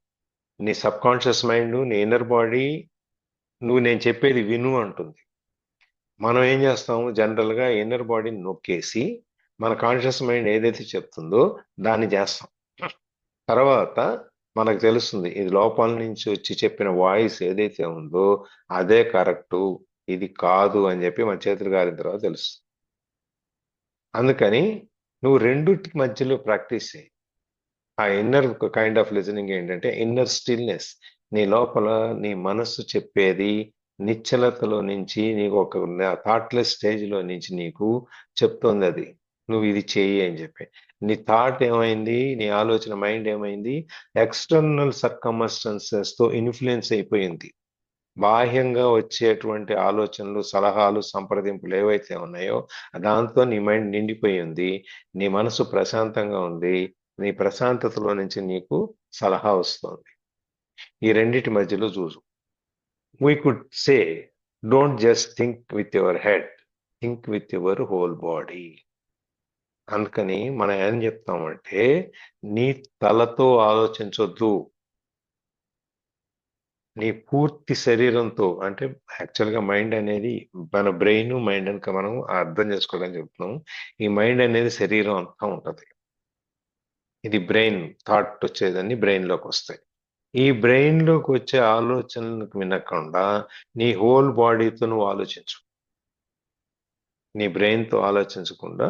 నీ సబ్ కాన్షియస్ మైండ్, నీ ఇన్నర్ బాడీ నువ్వు నేను చెప్పేది విను అంటుంది. మనం ఏం చేస్తాము జనరల్గా ఇన్నర్ బాడీని నొక్కేసి మన కాన్షియస్ మైండ్ ఏదైతే చెప్తుందో దాన్ని చేస్తాం. తర్వాత మనకు తెలుస్తుంది ఇది లోపల నుంచి వచ్చి చెప్పిన వాయిస్ ఏదైతే ఉందో అదే కరెక్టు, ఇది కాదు అని చెప్పి మన చేతులు గారిన తర్వాత తెలుస్తుంది. అందుకని నువ్వు రెండిటి మధ్యలో ప్రాక్టీస్ చేయి. ఆ ఇన్నర్ కైండ్ ఆఫ్ లిజనింగ్ ఏంటంటే ఇన్నర్ స్టిల్నెస్. నీ లోపల నీ మనస్సు చెప్పేది నిశ్చలతలో నుంచి నీకు ఒక థాట్లెస్ స్టేజ్లో నుంచి నీకు చెప్తోంది అది నువ్వు ఇది చేయి అని చెప్పి. నీ థాట్ ఏమైంది, నీ ఆలోచన మైండ్ ఏమైంది, ఎక్స్టర్నల్ సర్కమ్స్టెన్సెస్ తో ఇన్ఫ్లుయెన్స్ అయిపోయింది. బాహ్యంగా వచ్చేటువంటి ఆలోచనలు, సలహాలు, సంప్రదింపులు ఏవైతే ఉన్నాయో దాంతో నీ మైండ్ నిండిపోయి ఉంది. నీ మనసు ప్రశాంతంగా ఉంది. నీ ప్రశాంతతలో నుంచి నీకు సలహా వస్తుంది. ఈ రెండిటి మధ్యలో చూసు. We could say don't just think with your head, think with your whole body. అందుకని మనం ఏం చెప్తామంటే నీ తలతో ఆలోచించొద్దు, నీ పూర్తి శరీరంతో. అంటే యాక్చువల్గా మైండ్ అనేది మన బ్రెయిన్ మైండ్ అని మనం అర్థం చేసుకోవడానికి చెప్తున్నాం. ఈ మైండ్ అనేది శరీరం అంతా ఉంటది. ఇది బ్రెయిన్ థాట్ వచ్చేదాన్ని బ్రెయిన్ లోకి వస్తాయి. ఈ బ్రెయిన్ లోకి వచ్చే ఆలోచనలకు వినకుండా నీ హోల్ బాడీతో నువ్వు ఆలోచించు. నీ బ్రెయిన్ తో ఆలోచించకుండా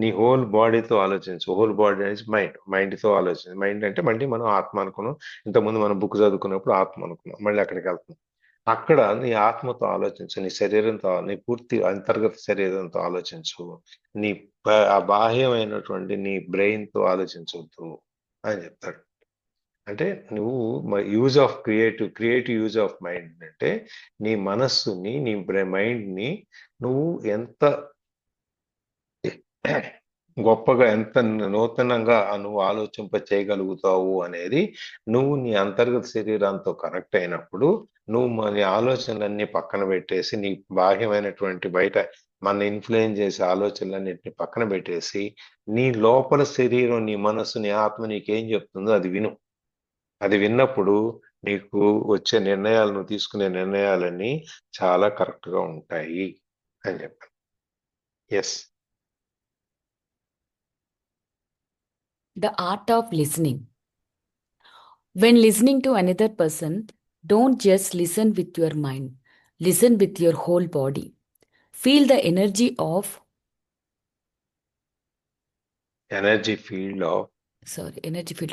నీ హోల్ బాడీతో ఆలోచించు. హోల్ బాడీ అనేది మైండ్తో ఆలోచించు. మైండ్ అంటే మళ్ళీ మనం ఆత్మ అనుకున్నాం. ఇంతకుముందు మనం బుక్ చదువుకున్నప్పుడు ఆత్మ అనుకున్నాం, మళ్ళీ అక్కడికి వెళ్తున్నాం. అక్కడ నీ ఆత్మతో ఆలోచించు, నీ శరీరంతో, నీ పూర్తి అంతర్గత శరీరంతో ఆలోచించు. నీ ఆ బాహ్యమైనటువంటి నీ బ్రెయిన్ తో ఆలోచించవద్దు అని చెప్తాడు. అంటే నువ్వు use of creative use of mind అంటే నీ మనస్సుని, నీ మైండ్ని నువ్వు ఎంత గొప్పగా, ఎంత నూతనంగా నువ్వు ఆలోచింప చేయగలుగుతావు అనేది నువ్వు నీ అంతర్గత శరీరంతో కనెక్ట్ అయినప్పుడు నువ్వు నీ ఆలోచనలన్నీ పక్కన పెట్టేసి, నీ బాహ్యమైనటువంటి బయట మన ఇన్ఫ్లుయెన్స్ చేసే ఆలోచనలన్నింటినీ పక్కన పెట్టేసి నీ లోపల శరీరం, నీ మనస్సు, నీ ఆత్మ నీకేం చెప్తుందో అది విను. అది విన్నప్పుడు నీకు వచ్చే నిర్ణయాలు, నువ్వు తీసుకునే నిర్ణయాలన్నీ చాలా కరెక్ట్గా ఉంటాయి అని చెప్పాను. Yes. The art of listening. When listening to another person, don't just listen with your mind. Listen with your whole body. Feel the energy of energy field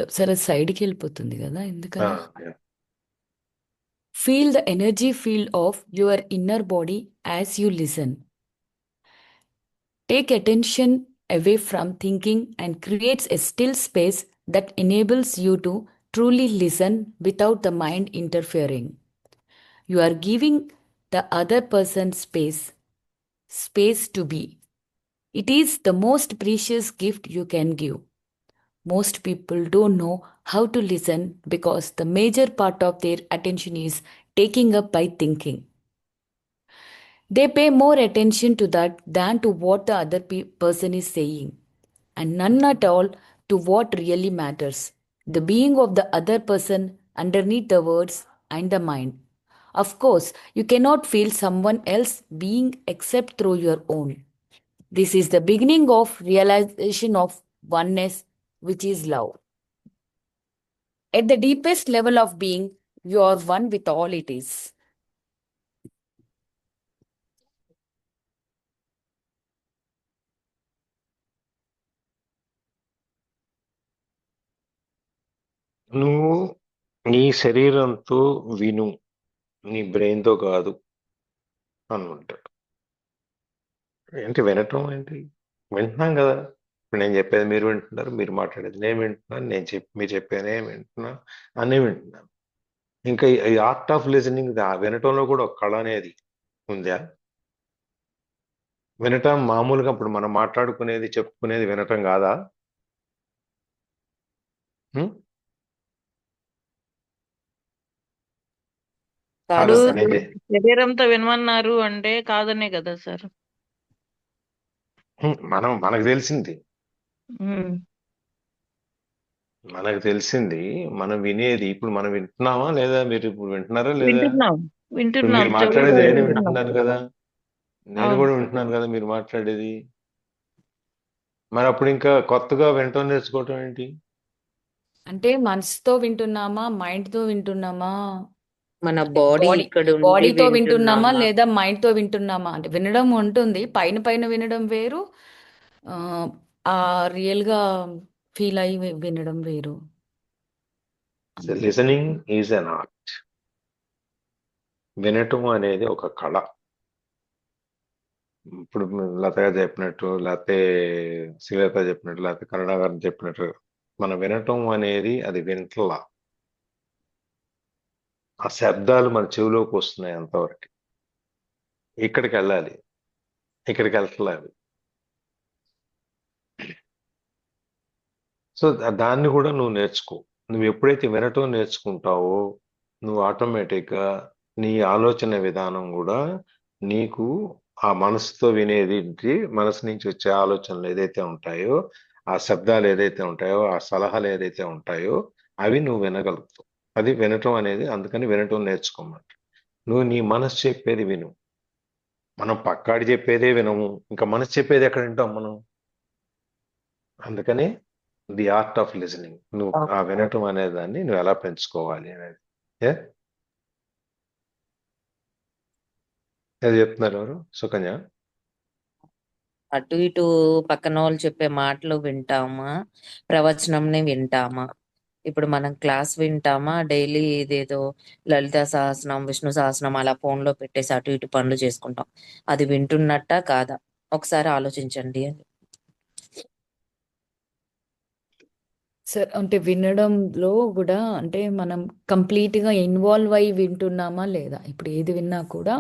of సరే సైడ్కి వెళ్ళిపోతుంది కదా ఎందుకలా. Feel the energy field of your inner body as you listen. Take attention away from thinking and creates a still space that enables you to truly listen without the mind interfering. You are giving the other person space to be. It is the most precious gift you can give. Most people don't know how to listen because the major part of their attention is taken up by thinking. They pay more attention to that than to what the other person is saying, and none at all to what really matters, the being of the other person underneath the words and the mind. Of course, you cannot feel someone else being except through your own. This is the beginning of realization of oneness, which is love. At the deepest level of being, you are one with all it is. నువ్వు నీ శరీరంతో విను, నీ బ్రెయిన్తో కాదు అని ఉంటాడు. ఏంటి వినటం ఏంటి? వింటున్నాం కదా. ఇప్పుడు నేను చెప్పేది మీరు వింటున్నారు, మీరు మాట్లాడేది నేను వింటున్నాను, మీరు చెప్పేది వింటున్నా, అన్నీ వింటున్నాను. ఇంకా ఈ ఆర్ట్ ఆఫ్ లిజనింగ్, వినటంలో కూడా ఒక కళ అనేది ఉందా? వినటం మామూలుగా ఇప్పుడు మనం మాట్లాడుకునేది, చెప్పుకునేది వినటం కాదా? కాదు, అనేది శరీరంతో వినమన్నారు అంటే కాదనే కదా సార్. మనకు తెలిసింది. మనకు తెలిసింది మనం వినేది. ఇప్పుడు మనం వింటున్నామా లేదా? మీరు ఇప్పుడు వింటున్నారా లేదా? వింటున్నాం ఇప్పుడు వింటున్నాం మీరు చెవులతో మాట్లాడేది నేను వింటున్నాం. వింటున్నాను కదా, నేను అవును కూడా వింటున్నాను కదా మీరు మాట్లాడేది. మరి అప్పుడు ఇంకా కొత్తగా వినటం నేర్చుకోవటం ఏంటి? అంటే మనసుతో వింటున్నామా, మైండ్తో వింటున్నామా, మన అంటే బాడీ బాడీ ఇక్కడ ఉండి బాడీతో వింటున్నామా వింటున్నామా? లేదా మైండ్తో వింటున్నామా? అంటే వినడం ఉంటుంది, పైన పైన వినడం వేరు, ఆ ఆ రియల్గా ఫీల్ అయ్యి వినడం వేరు. Listening is an art. వినటం అనేది ఒక కళ. ఇప్పుడు లత గారు చెప్పినట్టు, లేకపోతే శ్రీలత చెప్పినట్టు, లేకపోతే కరుణ గారు చెప్పినట్టు, మనం వినటం అనేది అది వింటలా. ఆ శబ్దాలు మన చెవిలోకి వస్తున్నాయి అంతవరకు. ఇక్కడికి వెళ్ళాలి, ఇక్కడికి వెళ్తలే అవి. సో దాన్ని కూడా నువ్వు నేర్చుకో. నువ్వు ఎప్పుడైతే వినటం నేర్చుకుంటావో నువ్వు ఆటోమేటిక్గా నీ ఆలోచన విధానం కూడా నీకు ఆ మనసుతో వినేది, మనసు నుంచి వచ్చే ఆలోచనలు ఏదైతే ఉంటాయో, ఆ శబ్దాలు ఏదైతే ఉంటాయో, ఆ సలహాలు ఏదైతే ఉంటాయో అవి నువ్వు వినగలుగుతావు. అది వినటం అనేది, అందుకని వినటం నేర్చుకోమాట. నువ్వు నీ మనసు చెప్పేది విను. మనం పక్కాడి చెప్పేదే వినము, ఇంకా మనసు చెప్పేది ఎక్కడ వింటాం మనం? అందుకని ది ఆర్ట్ ఆఫ్ లిజనింగ్. నువ్వు ఆ వినటం అనే దాన్ని నువ్వు ఎలా పెంచుకోవాలి అనేది. ఏ అది చెప్తున్నారు ఎవరు? సుకన్య. అటు ఇటు పక్కన వాళ్ళు చెప్పే మాటలు వింటామా, ప్రవచనంని వింటామా? ఇప్పుడు మనం క్లాస్ వింటామా, డైలీ ఇదేదో లలిత సహస్రం, విష్ణు సహస్రం అలా phone లో పెట్టేసి అటు ఇటు పనులు చేసుకుంటాం. అది వింటున్నట్టా కాదా? ఒకసారి ఆలోచించండి అని. సార్ అంటే వినడంలో కూడా అంటే మనం కంప్లీట్గా ఇన్వాల్వ్ అయ్యి వింటున్నామా లేదా? ఇప్పుడు ఏది విన్నా కూడా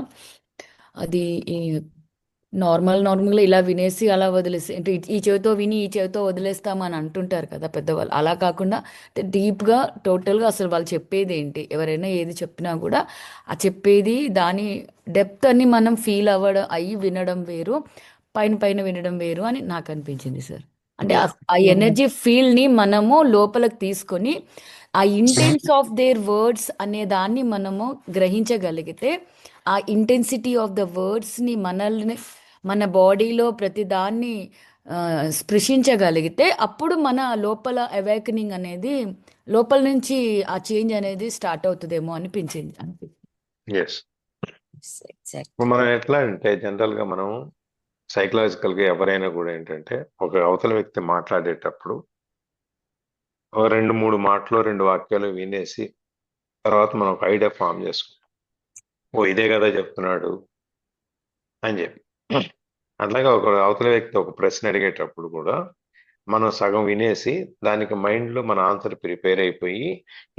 అది నార్మల్గా ఇలా వినేసి అలా వదిలేసి, అంటే ఈ చెవితో విని ఈ చెవితో వదిలేస్తామని అంటుంటారు కదా పెద్దవాళ్ళు. అలా కాకుండా డీప్గా టోటల్గా అసలు వాళ్ళు చెప్పేది ఏంటి, ఎవరైనా ఏది చెప్పినా కూడా ఆ చెప్పేది దాని డెప్త్ అని మనం ఫీల్ అయ్యి వినడం వేరు, పైన పైన వినడం వేరు అని నాకు అనిపించింది సార్. అంటే యా. ఆ ఎనర్జీ ఫీల్ని మనము లోపలికి తీసుకొని ఆ ఇంటెన్స్ ఆఫ్ దేర్ వర్డ్స్ అనే దాన్ని మనము గ్రహించగలిగితే, ఆ ఇంటెన్సిటీ ఆఫ్ ద వర్డ్స్ని మనల్ని మన బాడీలో ప్రతి దాన్ని స్పృశించగలిగితే అప్పుడు మన లోపల అవేకనింగ్ అనేది, లోపల నుంచి ఆ చేంజ్ అనేది స్టార్ట్ అవుతుందేమో అనిపించింది. ఎస్. ఎగ్జాక్ట్. ఇప్పుడు మనం ఎట్లా అంటే జనరల్ గా మనం సైకలాజికల్ గా ఎవరైనా కూడా ఏంటంటే, ఒక అవతల వ్యక్తి మాట్లాడేటప్పుడు ఒక 2-3 మాటలు 2 వాక్యాలు వినేసి తర్వాత మనం ఒక ఐడియా ఫామ్ చేసుకుంటాం. ఓ ఇదే కదా చెప్తున్నాడు అని చెప్పి. అట్లాగే ఒక అవతల వ్యక్తి ఒక ప్రశ్న అడిగేటప్పుడు కూడా మనం సగం వినేసి దానికి మైండ్లో మన ఆన్సర్ ప్రిపేర్ అయిపోయి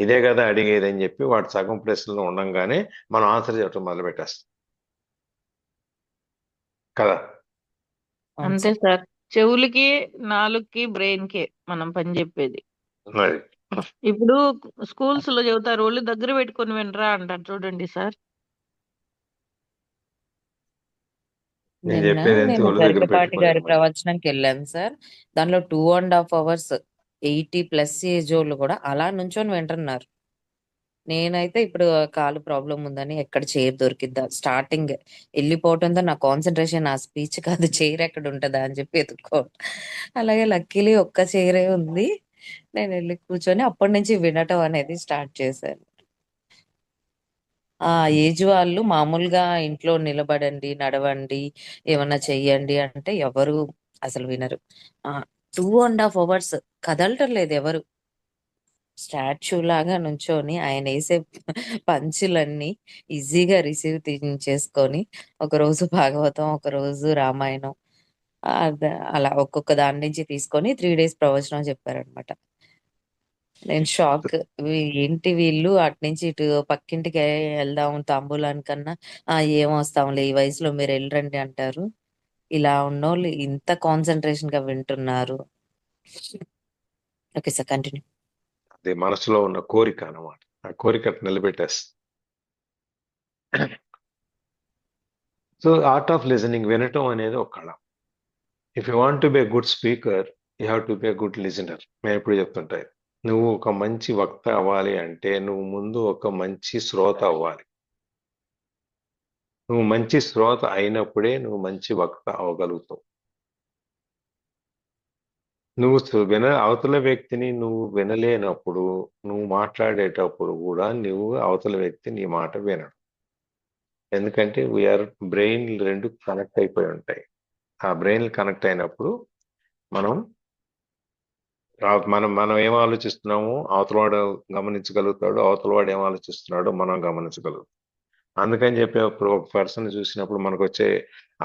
ఇదే కదా అడిగేది అని చెప్పి వాడు సగం ప్రశ్నలు ఉండంగానే మనం ఆన్సర్ చెప్పడం మొదలు పెట్టేస్తాం కదా. అవును అంతే సార్. సార్. చెవులకి, నాలుగుకి, బ్రెయిన్ కి మనం పని చెప్పేది. మరి ఇప్పుడు స్కూల్స్ లో చెబుతారు, ఒళ్ళు దగ్గర పెట్టుకొని వినరా అంటారు చూడండి సార్. నేను నిన్న చెప్పేది ఎంత నేను ఒళ్ళు దగ్గర గరికపాటి పెట్టుకొని గారి మరి. ప్రవచనంకి వెళ్ళాను సార్. దానిలో 2.5 hours 80+ ఏజ్ వాళ్ళు కూడా అలా నుంచొని వింటున్నారు. నేనైతే ఇప్పుడు కాలు ప్రాబ్లం ఉందని ఎక్కడ చైర్ దొరికిద్దా, స్టార్టింగ్ వెళ్ళిపోవటంతో నా కాన్సన్ట్రేషన్ నా స్పీచ్ కాదు, చైర్ ఎక్కడ ఉంటుందా అని చెప్పి ఎత్తుక్కో. అలాగే లక్కీలీ ఒక్క చైరే ఉంది. నేను వెళ్ళి కూర్చొని అప్పటి నుంచి వినటం అనేది స్టార్ట్ చేశాను. ఆ ఏజ్ వాళ్ళు మామూలుగా ఇంట్లో నిలబడండి, నడవండి, ఏమన్నా చెయ్యండి అంటే ఎవరు అసలు వినరు. 2.5 hours కదలటం లేదు ఎవరు. స్టాచ్యూ లాగా నుంచొని ఆయన వేసే పంచులన్నీ ఈజీగా రిసీవ్ చేసుకొని, ఒకరోజు భాగవతం, ఒకరోజు రామాయణం, అలా ఒక్కొక్క దాని నుంచి తీసుకొని 3 days ప్రవచనం చెప్పారనమాట. నేను షాక్. ఏంటి వీళ్ళు అటు నుంచి ఇటు పక్కింటికి వెళ్దాం తాంబూలానికన్నా, ఏం వస్తాంలే ఈ వయసులో మీరు వెళ్ళరండి అంటారు. ఇలా ఉన్నోళ్ళు ఇంత కాన్సన్ట్రేషన్ గా వింటున్నారు. Okay sir, continue. అది మనసులో ఉన్న కోరిక అన్నమాట. ఆ కోరిక నిలబెట్టేస్తుంది. సో ఆర్ట్ ఆఫ్ లిజనింగ్, వినటం అనేది ఒక కళ. If you want to be a good speaker you have to be a good listener. నేను ఎప్పుడు చెప్తుంటాయి నువ్వు ఒక మంచి వక్త అవ్వాలి అంటే నువ్వు ముందు ఒక మంచి శ్రోత అవ్వాలి. నువ్వు మంచి శ్రోత అయినప్పుడే నువ్వు మంచి వక్త అవ్వగలుగుతావు. అవతల వ్యక్తిని నువ్వు వినలేనప్పుడు, నువ్వు మాట్లాడేటప్పుడు కూడా నువ్వు అవతల వ్యక్తి నీ మాట వినడు. ఎందుకంటే బ్రెయిన్ రెండు కనెక్ట్ అయిపోయి ఉంటాయి. ఆ బ్రెయిన్ కనెక్ట్ అయినప్పుడు మనం మనం ఏం ఆలోచిస్తున్నామో అవతలవాడు గమనించగలుగుతాడు, అవతలవాడు ఏం ఆలోచిస్తున్నాడో మనం గమనించగలుగుతాం. అందుకని చెప్పి అప్పుడు ఒక పర్సన్ చూసినప్పుడు మనకు వచ్చే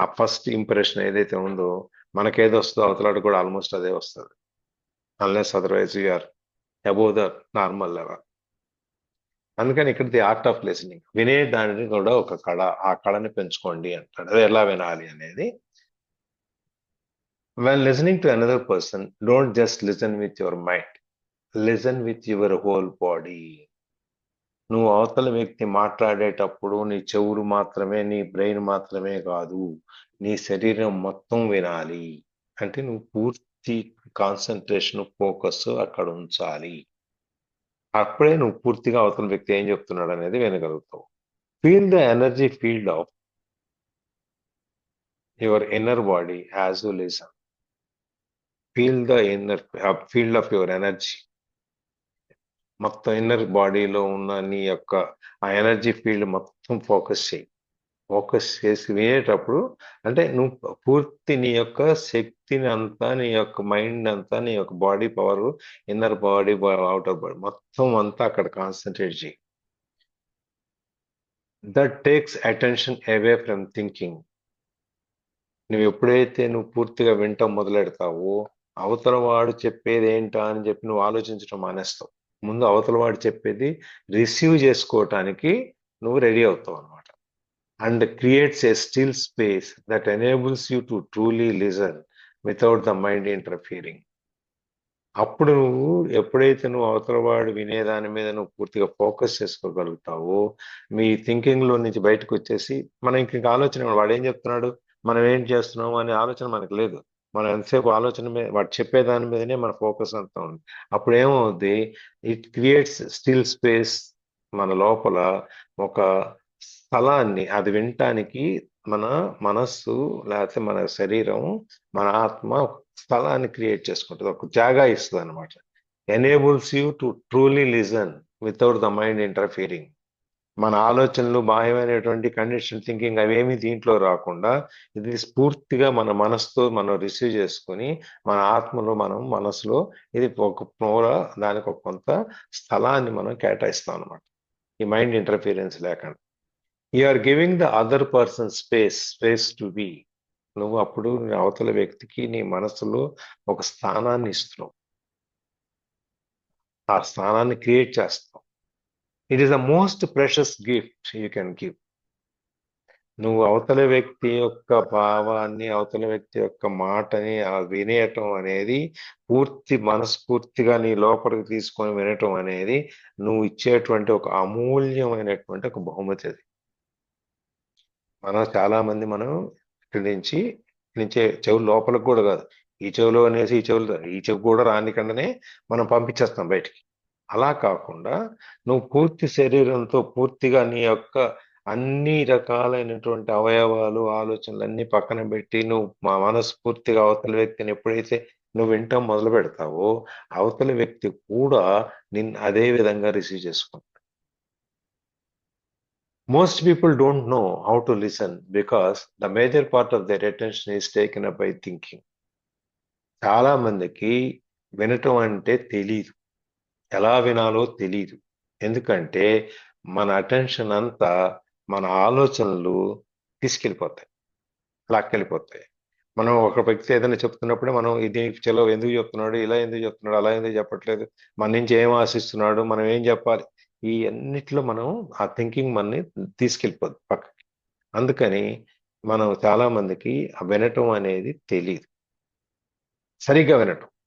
ఆ ఫస్ట్ ఇంప్రెషన్ ఏదైతే ఉందో, మనకేదో వస్తుందో అవతలాడు కూడా ఆల్మోస్ట్ అదే వస్తుంది. Unless otherwise you're above the normal level. అందుకని ఇక్కడ ది ఆర్ట్ ఆఫ్ లిసనింగ్, వినే దానిని కూడా ఒక కళ, ఆ కళని పెంచుకోండి అంటాడు. అది ఎలా వినాలి అనేది. When listening to another person, don't just listen with your mind. Listen with your whole body. నువ్వు అవతల వ్యక్తి మాట్లాడేటప్పుడు నీ చెవులు మాత్రమే, నీ బ్రెయిన్ మాత్రమే కాదు, నీ శరీరం మొత్తం వినాలి. అంటే నువ్వు పూర్తి కాన్సన్ట్రేషన్, ఫోకస్ అక్కడ ఉంచాలి. అప్పుడే నువ్వు పూర్తిగా అవతల వ్యక్తి ఏం చెప్తున్నాడు అనేది వినగలుగుతావు. Feel the energy field of your inner body as you listen. Feel the field of your energy. మొత్తం ఇన్నర్ బాడీలో ఉన్న నీ యొక్క ఆ ఎనర్జీ ఫీల్డ్ మొత్తం ఫోకస్ చేయి. ఫోకస్ చేసి వినేటప్పుడు అంటే నువ్వు పూర్తి నీ యొక్క శక్తిని అంతా, నీ యొక్క మైండ్ అంతా, నీ యొక్క body power, inner body, outer body మొత్తం అంతా అక్కడ కాన్సన్ట్రేట్ చేయి. That takes attention away from thinking. నువ్వు ఎప్పుడైతే నువ్వు పూర్తిగా వింటాం మొదలెడతావో, అవతల వాడు చెప్పేది ఏంటా అని చెప్పి నువ్వు ఆలోచించడం మానేస్తావు. ముందు అవతల వాడు చెప్పేది రిసీవ్ చేసుకోవటానికి నువ్వు రెడీ అవుతావు అనమాట. And creates a still space that enables you to truly listen without the mind interfering. అప్పుడు నువ్వు ఎప్పుడైతే నువ్వు అవతల వాడు వినేదాని మీద నువ్వు పూర్తిగా ఫోకస్ చేసుకోగలుగుతావో, మీ థింకింగ్ లో నుంచి బయటకు వచ్చేసి మనం ఇంక ఆలోచన, వాడు ఏం చెప్తున్నాడు, మనం ఏం చేస్తున్నాం అనే ఆలోచన మనకు లేదు. మనం ఎంతసేపు ఆలోచన మీద, వాడు చెప్పేదాని మీదనే మన ఫోకస్ అంతా ఉంది. అప్పుడు ఏమవుద్ది, ఇట్ క్రియేట్స్ స్టిల్ స్పేస్. మన లోపల ఒక స్థలాన్ని, అది వినటానికి మన మనస్సు లేకపోతే మన శరీరం, మన ఆత్మ స్థలాన్ని క్రియేట్ చేసుకుంటుంది, ఒక జాగా ఇస్తుంది అనమాట. Enables you to truly listen without the mind interfering. మన ఆలోచనలు, బాహ్యమైనటువంటి కండిషన్ థింకింగ్ అవేమి దీంట్లో రాకుండా, ఇది పూర్తిగా మన మనసుతో మనం రిసీవ్ చేసుకొని, మన ఆత్మలో, మనం మనసులో ఇది ఒక మూల, దానికి ఒక కొంత స్థలాన్ని మనం కేటాయిస్తాం అనమాట, ఈ మైండ్ ఇంటర్ఫీరెన్స్ లేకుండా. You are giving the other person space to be. నువ్వు అప్పుడు అవతల వ్యక్తికి నీ మనసులో ఒక స్థానాన్ని ఇస్తున్నావు, ఆ స్థానాన్ని క్రియేట్ చేస్తావు. It is the most precious gift you can give. నువ్వు అవతల వ్యక్తి యొక్క భావాన్ని, అవతల వ్యక్తి యొక్క మాటని వినేయటం అనేది, మనస్ఫూర్తిగా నీ లోపలికి తీసుకొని వినటం అనేది నువ్వు ఇచ్చేటువంటి ఒక అమూల్యమైనటువంటి ఒక బహుమతి. అది చాలా మంది ఇక్కడి నుంచి చెవులు లోపలికి కూడా కాదు, ఈ చెవులో అనేసి ఈ చెవి కూడా రానికండానే మనం పంపించేస్తాం బయటికి. అలా కాకుండా నువ్వు పూర్తి శరీరంతో పూర్తిగా నీ యొక్క అన్ని రకాలైనటువంటి అవయవాలు, ఆలోచనలు అన్ని పక్కన పెట్టి నువ్వు మనస్ఫూర్తిగా అవతల వ్యక్తిని ఎప్పుడైతే నువ్వు వింటాం మొదలు పెడతావో, అవతల వ్యక్తి కూడా నిన్ను అదే విధంగా రిసీవ్ చేసుకుంటాడు. Most people don't know how to listen because the major part of their attention is taken up by thinking. చాలా మందికి వినటం అంటే తెలీదు, ఎలా వినాలో తెలీదు. ఎందుకంటే మన అటెన్షన్ అంతా మన ఆలోచనలు తీసుకెళ్ళిపోతాయి, లాక్కెళ్ళిపోతాయి. మనం ఒక వ్యక్తి ఏదైనా చెప్తున్నప్పుడే మనం ఇది చలో ఎందుకు చెప్తున్నాడు, ఇలా ఎందుకు చెప్తున్నాడు, అలా ఎందుకు చెప్పట్లేదు, మన నుంచి ఏం ఆశిస్తున్నాడు, మనం ఏం చెప్పాలి, ఈ అన్నిట్లో మనం ఆ థింకింగ్ మనని తీసుకెళ్ళిపోద్ది పక్కకి. అందుకని మనం చాలా మందికి వినటం అనేది తెలియదు. సరిగ్గా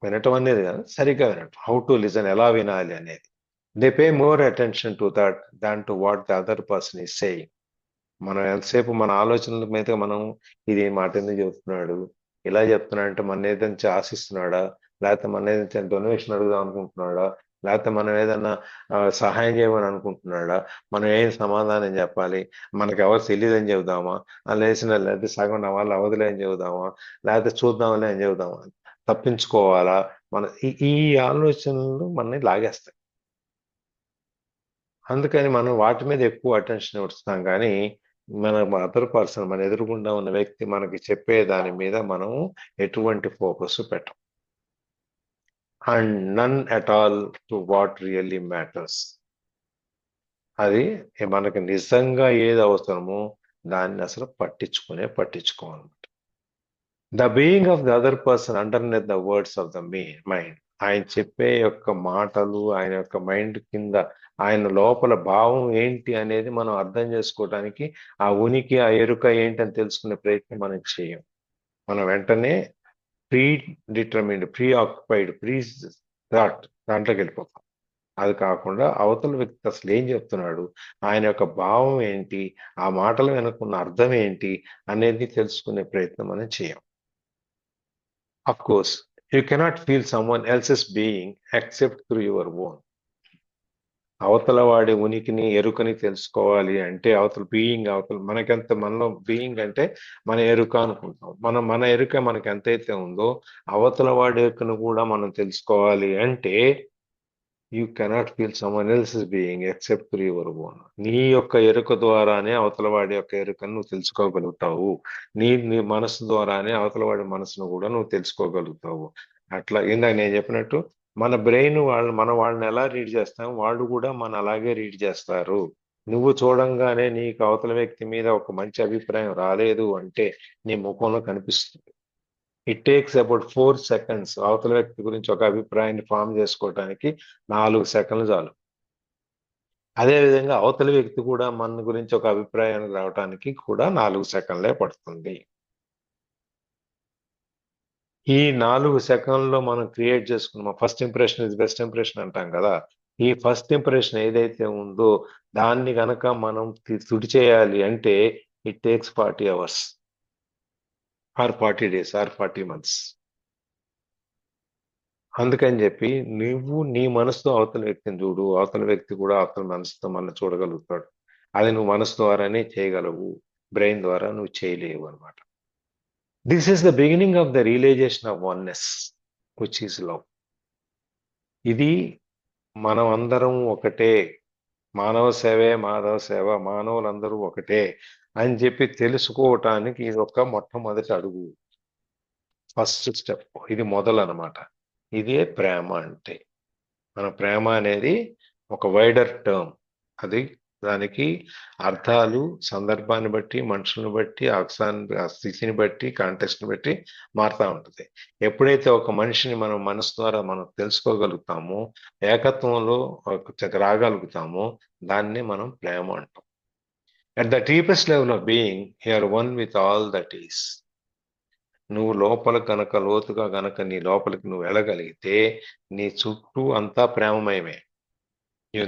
వినటం అనేది కాదు, సరిగ్గా వినటం, హౌ టు లిజన్, ఎలా వినాలి అనేది. They pay more attention to that than to what the other person is saying. మనం ఎంతసేపు మన ఆలోచనల మీద మనం ఇది మాట ఎందుకు చెప్తున్నాడు, ఇలా చెప్తున్నాడు అంటే మన ఏదైనా ఆశిస్తున్నాడా, లేకపోతే మన ఏదైనా డొనేషన్ అడుగుదాం అనుకుంటున్నాడా, లేకపోతే మనం ఏదన్నా సహాయం చేయమని అనుకుంటున్నాడా, మనం ఏం సమాధానం చెప్పాలి, మనకు ఎవరు తెలియదని చెబుదామా, లేకపోతే సగం నా వల్ల అవదులే అని చెబుదామా, లేకపోతే చూద్దాంలే అని చెబుదామా, తప్పించుకోవాలా, మన ఈ ఆలోచనలు మనని లాగేస్తాయి. అందుకని మనం వాటి మీద ఎక్కువ అటెన్షన్ ఇస్తాం కానీ మన అదర్ పర్సన్, మన ఎదురుగుండా ఉన్న వ్యక్తి మనకి చెప్పే దాని మీద మనం ఎటువంటి ఫోకస్ పెట్టం. And none at all to what really matters. అది మనకి నిజంగా ఏది అవసరమో దాన్ని అసలు పట్టించుకోమన్నమాట. The being of the other person underneath the words of the mind. ఆయన చెప్పే యొక్క మాటలు, ఆయన యొక్క మైండ్ కింద ఆయన లోపల భావం ఏంటి అనేది మనం అర్థం చేసుకోవడానికి ఆ ఉనికి, ఆ ఎరుక ఏంటని తెలుసుకునే ప్రయత్నం మనం చేయం. మనం వెంటనే pre determined, pre occupied, thought దాంట్లోకి వెళ్ళిపోతాం. అది కాకుండా అవతల వ్యక్తి అసలు ఏం చెప్తున్నాడు, ఆయన యొక్క భావం ఏంటి, ఆ మాటలు వెనుకున్న అర్థం ఏంటి అనేది తెలుసుకునే ప్రయత్నం మనం చేయం. Of course, you cannot feel someone else's being except through your own. అవతల వాడి ఉనికిని, ఎరుకని తెలుసుకోవాలి అంటే అవతల మనలో బీయింగ్ అంటే మన ఎరుక అనుకుంటాం. మన ఎరుక మనకి ఎంతైతే ఉందో అవతల వాడి ఎరుకను కూడా మనం తెలుసుకోవాలి అంటే you cannot feel someone else's being except through your own. నీ యొక్క ఎరుక ద్వారానే అవతల వాడి యొక్క ఎరుకను నువ్వు తెలుసుకోగలుగుతావు. నీ మనసు ద్వారానే అవతల వాడి మనసును కూడా నువ్వు తెలుసుకోగలుగుతావు. అట్లా ఇందాక నేను చెప్పినట్టు మన బ్రెయిన్ వాళ్ళని ఎలా రీడ్ చేస్తాం, వాళ్ళు కూడా మన అలాగే రీడ్ చేస్తారు. నువ్వు చూడంగానే నీకు అవతల వ్యక్తి మీద ఒక మంచి అభిప్రాయం రాలేదు అంటే నీ ముఖంలో కనిపిస్తుంది. ఇట్ టేక్స్ అబౌట్ 4 seconds అవతల వ్యక్తి గురించి ఒక అభిప్రాయాన్ని ఫామ్ చేసుకోవడానికి 4 సెకండ్లు చాలు. అదేవిధంగా అవతల వ్యక్తి కూడా మన గురించి ఒక అభిప్రాయానికి రావడానికి కూడా 4 సెకండ్లే పడుతుంది. ఈ 4 సెకండ్లో మనం క్రియేట్ చేసుకున్నాం. First impression is best impression అంటాం కదా. ఈ ఫస్ట్ ఇంప్రెషన్ ఏదైతే ఉందో దాన్ని గనక మనం తుడి చేయాలి అంటే it takes 40 hours or 40 days or 40 months. అందుకని చెప్పి నువ్వు నీ మనసుతో అవతల వ్యక్తిని చూడు, అవతల వ్యక్తి కూడా అవతల మనసుతో మన చూడగలుగుతాడు. అది నువ్వు మనసు ద్వారానే చేయగలవు, బ్రెయిన్ ద్వారా నువ్వు చేయలేవు అనమాట. This is the beginning of the realisation of oneness which is love. ఇది మనం అందరం ఒకటే, మానవ సేవే మాధవ సేవ, మానవులందరూ ఒకటే అని చెప్పి తెలుసుకోవటానికి ఇది ఒక మొట్టమొదటి అడుగు, ఫస్ట్ స్టెప్. ఇది మొదలు అనమాట. ఇదే ప్రేమ అంటే. మన ప్రేమ అనేది ఒక వైడర్ టర్మ్. అది దానికి అర్థాలు సందర్భాన్ని బట్టి, మనుషులను బట్టి, ఆ స్థితిని బట్టి, కాంటెక్స్ట్ని బట్టి మారుతూ ఉంటుంది. ఎప్పుడైతే ఒక మనిషిని మనం మనసు ద్వారా మనం తెలుసుకోగలుగుతామో, ఏకత్వంలో రాగలుగుతామో దాన్ని మనం ప్రేమ అంటాం. At the deepest level of being you are one with all that is. నువ్వు లోపల గనక, లోతుగా గనక నీ లోపలికి నువ్వు వెళ్ళగలిగితే నీ చుట్టూ అంతా ప్రేమమయమే.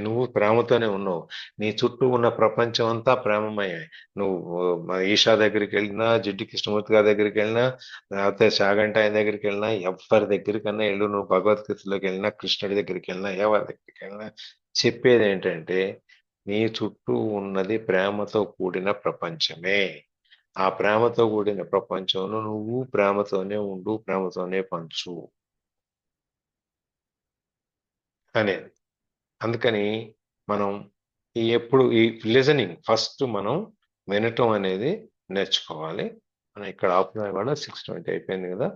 నువ్వు ప్రేమతోనే ఉన్నావు. నీ చుట్టూ ఉన్న ప్రపంచం అంతా ప్రేమమయమే. నువ్వు ఈషా దగ్గరికి వెళ్ళినా, జిడ్డు కృష్ణమూర్తి గారి దగ్గరికి వెళ్ళినా, లేకపోతే చాగంటి ఆయన దగ్గరికి వెళ్ళినా, ఎవరి దగ్గరికన్నా వెళ్ళు, నువ్వు భగవద్గీతలోకి వెళ్ళినా, కృష్ణుడి దగ్గరికి వెళ్ళినా, ఎవరి దగ్గరికి వెళ్ళినా చెప్పేది ఏంటంటే నీ చుట్టూ ఉన్నది ప్రేమతో కూడిన ప్రపంచమే. ఆ ప్రేమతో కూడిన ప్రపంచంలో నువ్వు ప్రేమతోనే ఉండు, ప్రేమతోనే పంచు అనేది. అందుకని మనం ఎప్పుడు ఈ లిజనింగ్ ఫస్ట్ మనం వినటం అనేది నేర్చుకోవాలి. మనం ఇక్కడ ఆపుతున్నా కూడా 6:20 అయిపోయింది కదా.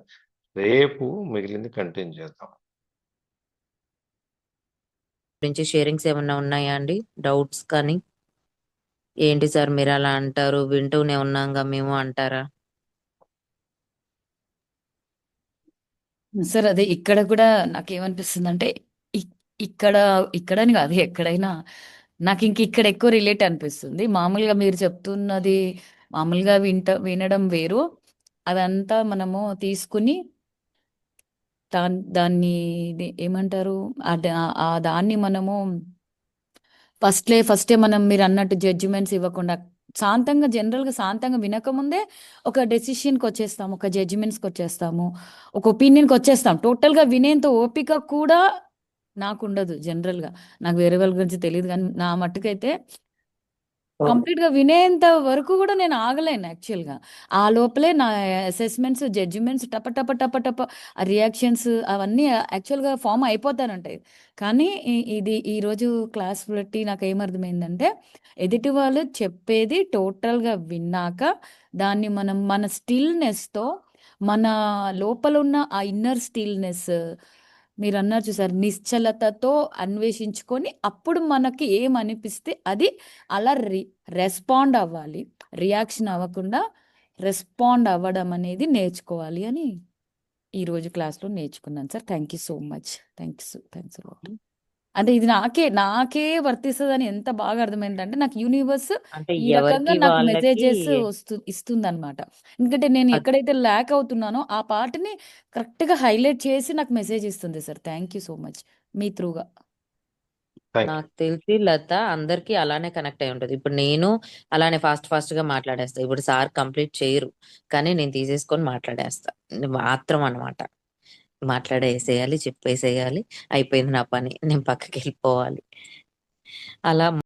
రేపు మిగిలింది కంటిన్యూ చేద్దాం. గురించి షేరింగ్స్ ఏమన్నా ఉన్నాయా అండి? డౌట్స్ కానీ? ఏంటి సార్ మీరు అలా అంటారు, వింటూనే ఉన్నాంగా మేము అంటారా? సార్ అదే ఇక్కడ కూడా నాకేమనిపిస్తుంది అంటే ఇక్కడని కాదు, ఎక్కడైనా నాకు ఇక్కడ ఎక్కువ రిలేట్ అనిపిస్తుంది. మామూలుగా మీరు చెప్తున్నది మామూలుగా వినడం వేరు, అదంతా మనము తీసుకుని దాన్ని ఏమంటారు, ఆ దాన్ని మనము ఫస్టే మనం మీరు అన్నట్టు జడ్జిమెంట్స్ ఇవ్వకుండా జనరల్గా శాంతంగా వినకముందే ఒక డెసిషన్కి వచ్చేస్తాము, ఒక జడ్జిమెంట్స్కి వచ్చేస్తాము, ఒక ఒపీనియన్కి వచ్చేస్తాం. టోటల్గా వినేంత ఓపిక కూడా నాకుండదు జనరల్‌గా. నాకు వేరే వాళ్ళ గురించి తెలీదు గానీ, నా మట్టుకైతే కంప్లీట్‌గా వినేంత వరకు గూడా నేను ఆగలేను యాక్చువల్‌గా. ఆ లోపలే నా అసెస్‌మెంట్స్, జడ్జిమెంట్స్ టప టప టప టప ఆ రియాక్షన్స్ అవన్నీ యాక్చువల్‌గా ఫార్మ్ అయిపోతానుంటాయి. కానీ ఇది ఈరోజు క్లాస్ బట్టి నాకేమర్థమైందంటే, ఎదుటి వాళ్ళు చెప్పేది టోటల్‌గా విన్నాక, దాన్ని మనం మన స్టిల్‌నెస్‌తో, మన లోపలున్న ఆ ఇన్నర్ స్టిల్‌నెస్ మీరన్నారు చూసారు నిశ్చలతతో అన్వేషించుకొని, అప్పుడు మనకి ఏమనిపిస్తే అది అలా రెస్పాండ్ అవ్వాలి. రియాక్షన్ అవ్వకుండా రెస్పాండ్ అవ్వడం అనేది నేర్చుకోవాలి అని ఈరోజు క్లాస్‌లో నేర్చుకున్నాను sir. Thank you so much. Thanks a lot. అంటే ఇది నాకే వర్తిస్తదని ఎంత బాగా అర్థమైందంటే, నాకు యూనివర్స్ అంటే ఈ రకంగా ఎవరికి నాకు వాళ్ళకి మెసేజెస్ ఇస్తుందనమాట. ఎందుకంటే నేను అద్ ఎక్కడైతే ల్యాక్ అవుతున్నానో ఆ పార్ట్‌ని కరెక్ట్‌గా హైలైట్ చేసి నాకు మెసేజ్ ఇస్తుంది sir. Thank you so much. మీ త్రూగా. Thank you. నాకు తెలిసి లత అందరికీ అలానే కనెక్ట్ అయి ఉంటది. ఇప్పుడు నేను అలానే ఫాస్ట్‌గా మాట్లాడేస్తా. ఇప్పుడు సార్ కంప్లీట్ చేయరు. కానీ నేను తీసేసుకొని మాట్లాడేస్తా. ఆత్రం అన్నమాట. మాట్లాడేసేయాలి, చెప్పేసేయాలి. అయిపోయింది నా పని. నేను పక్కకెళ్ళిపోవాలి. అలా